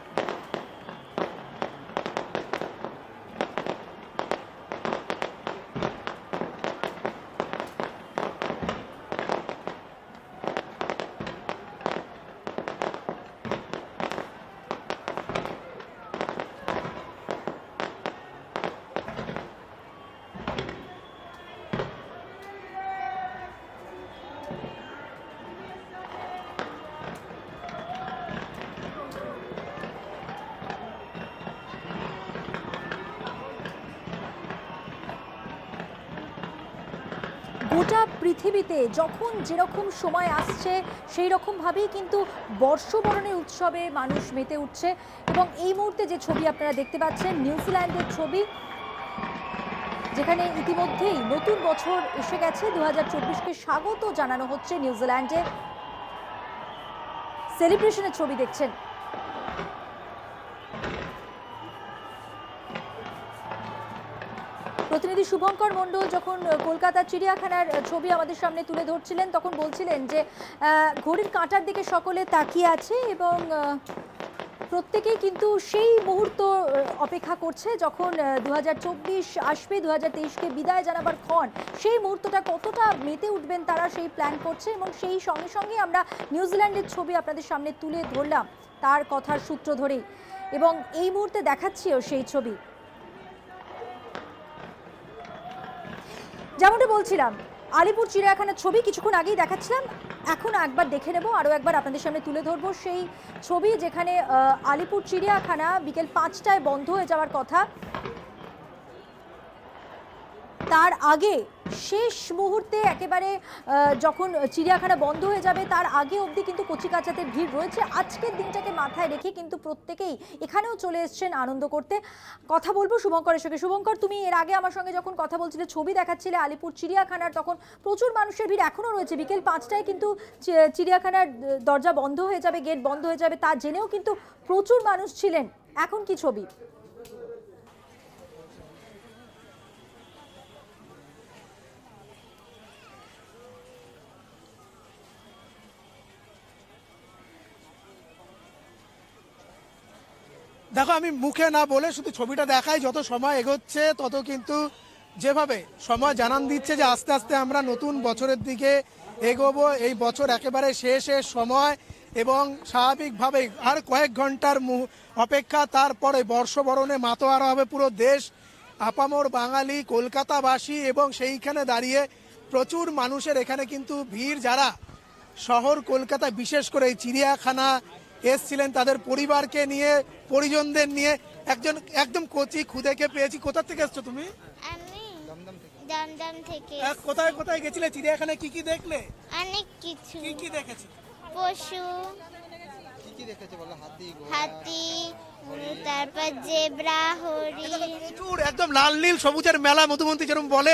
গোটা পৃথিবীতে যখন যেরকম সময় আসছে সেই রকমভাবেই কিন্তু বর্ষবরণের উৎসবে মানুষ মেতে উঠছে। এবং এই মুহূর্তে যে ছবি আপনারা দেখতে পাচ্ছেন নিউজিল্যান্ডের ছবি, যেখানে ইতিমধ্যেই নতুন বছর এসে গেছে। 2024কে স্বাগত জানানো হচ্ছে নিউজিল্যান্ডে। সেলিব্রেশনের ছবি দেখছেন। প্রতিনিধি শুভঙ্কর মণ্ডল যখন কলকাতা চিড়িয়াখানার ছবি আমাদের সামনে তুলে ধরছিলেন তখন বলছিলেন যে ঘড়ির কাঁটার দিকে সকলে তাকিয়ে আছে এবং প্রত্যেকেই কিন্তু সেই মুহূর্ত অপেক্ষা করছে যখন 2024 আসবে, 2023কে বিদায় জানাবার ক্ষণ। সেই মুহূর্তটা কতটা মেতে উঠবেন তারা সেই প্ল্যান করছে এবং সেই সঙ্গে সঙ্গে আমরা নিউজিল্যান্ডের ছবি আপনাদের সামনে তুলে ধরলাম তার কথার সূত্র ধরেই, এবং এই মুহূর্তে দেখাচ্ছিও সেই ছবি। যেমনটা বলছিলাম, আলিপুর চিড়িয়াখানার ছবি কিছুক্ষণ আগেই দেখাচ্ছিলাম, এখন একবার দেখে নেব, আরও একবার আপনাদের সামনে তুলে ধরবো সেই ছবি যেখানে আলিপুর চিড়িয়াখানা বিকেল 5টায় বন্ধ হয়ে যাওয়ার কথা। তার আগে শেষ মুহূর্তে একেবারে যখন চিড়িয়াখানা বন্ধ হয়ে যাবে তার আগে অবধি কিন্তু কচিকাচাদের ভিড় রয়েছে। আজকের দিনটাকে মাথায় রেখে কিন্তু প্রত্যেকেই এখানেও চলে এসছেন আনন্দ করতে। কথা বলবো শুভঙ্করের সঙ্গে। শুভঙ্কর, তুমি এর আগে আমার সঙ্গে যখন কথা বলছিলে, ছবি দেখাচ্ছিলে আলিপুর চিড়িয়াখানার, তখন প্রচুর মানুষের ভিড় এখনও রয়েছে। বিকেল 5টায় কিন্তু চিড়িয়াখানার দরজা বন্ধ হয়ে যাবে, গেট বন্ধ হয়ে যাবে, তা জেনেও কিন্তু প্রচুর মানুষ ছিলেন। এখন কি ছবি? দেখো, আমি মুখে না বলে শুধু ছবিটা দেখাই। যত সময় এগোচ্ছে তত কিন্তু যেভাবে সময় জানান দিচ্ছে যে আস্তে আস্তে আমরা নতুন বছরের দিকে এগোবো। এই বছর একেবারে শেষের সময় এবং স্বাভাবিকভাবে আর কয়েক ঘন্টার অপেক্ষা, তারপরে বর্ষবরণে মাতোয়ারা হবে পুরো দেশ। আপামর বাঙালি কলকাতাবাসী এবং সেইখানে দাঁড়িয়ে প্রচুর মানুষের এখানে কিন্তু ভিড়, যারা শহর কলকাতা বিশেষ করে এই চিড়িয়াখানা এসছিলেন তাদের পরিবারকে নিয়ে, পরিজনদের নিয়ে। একদম কচি খুদেকে পেয়েছি। কোথা থেকে এসছো তুমি? আমি দমদম থেকে। কোথায় কোথায় গেছিলে চিড়িয়াখানায়? কি কি দেখলে? অনেক কিছু। কি কি দেখেছো? পশু। কি কি দেখেছো বলো? হাতি, তারপর জেব্রা, হরিণ। প্রচুর একদম লাল নীল সবুজের মেলা মধুমন্তী যেরকম বলে,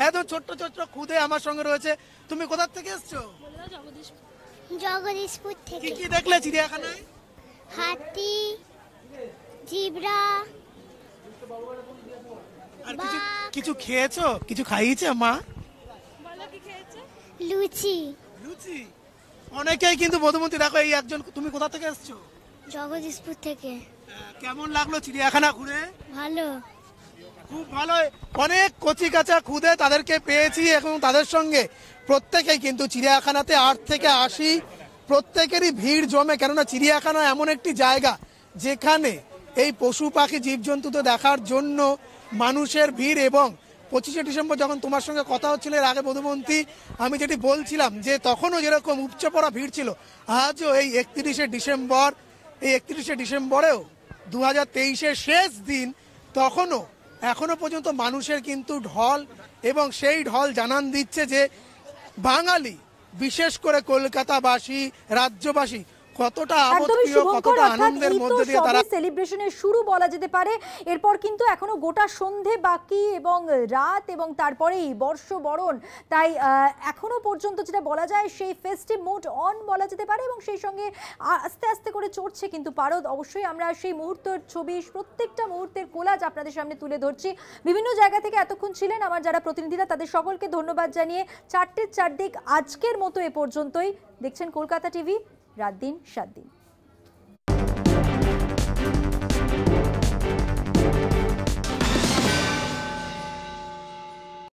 এত ছোট্ট ছোট্ট খুদে আমার সঙ্গে রয়েছে। তুমি কোথা থেকে এসছো? জগদীশপুর থেকে। কি কি দেখলে চিড়িয়াখানায়? হাতি, জিব্রা। আর কিছু খেয়েছো? কিছু খাইয়েছে মা? লুচি। লুচি। অনেকেই কিন্তু মধুমন্তী, দেখো এই একজন। তুমি কোথা থেকে এসছো? জগদীশপুর থেকে। কেমন লাগলো চিড়িয়াখানা ঘুরে? ভালো, খুব ভালো। অনেক কচি কাঁচা খুদে তাদেরকে পেয়েছি এবং তাদের সঙ্গে প্রত্যেকেই কিন্তু চিড়িয়াখানাতে 8 থেকে 80 প্রত্যেকেরই ভিড় জমে। কেননা চিড়িয়াখানা এমন একটি জায়গা যেখানে এই পশু পাখি জীবজন্তু তো দেখার জন্য মানুষের ভিড়। এবং 25শে ডিসেম্বর যখন তোমার সঙ্গে কথা হচ্ছিল এর আগে মধুমন্তী, আমি যেটি বলছিলাম যে তখনও যেরকম উপচে পড়া ভিড় ছিল, আজও এই 31শে ডিসেম্বরেও 2023-এর শেষ দিন, তখনও এখনো পর্যন্ত মানুষের কিন্তু ঢল, এবং সেই ঢল জানান দিচ্ছে যে বাঙালি, বিশেষ করে কলকাতাবাসী, রাজ্যবাসী কতটা আবেগপ্রিয়, কতটা আনন্দের মধ্যে দিয়ে তারা সেলিব্রেশনের শুরু বলা যেতে পারে। এরপর কিন্তু এখনো গোটা সন্ধে বাকি এবং রাত, এবং তারপরেই বর্ষবরণ। তাই এখনো পর্যন্ত যেটা বলা যায় সেই ফেস্টিভ মুড অন বলা যেতে পারে, এবং সেই সঙ্গে আস্তে আস্তে করে চড়ছে কিন্তু পারদ। অবশ্যই আমরা সেই মুহূর্তের ছবি, প্রত্যেকটা মুহূর্তের কোলাজ আপনাদের সামনে তুলে ধরছি। বিভিন্ন জায়গা থেকে এতক্ষণ ছিলেন আমার যারা প্রতিনিধিরা, তাদের সকলকে ধন্যবাদ জানিয়ে চারটের চারদিক আজকের মতো এ পর্যন্তই। দেখছেন কলকাতা টিভি, রাত দিন 7 দিন।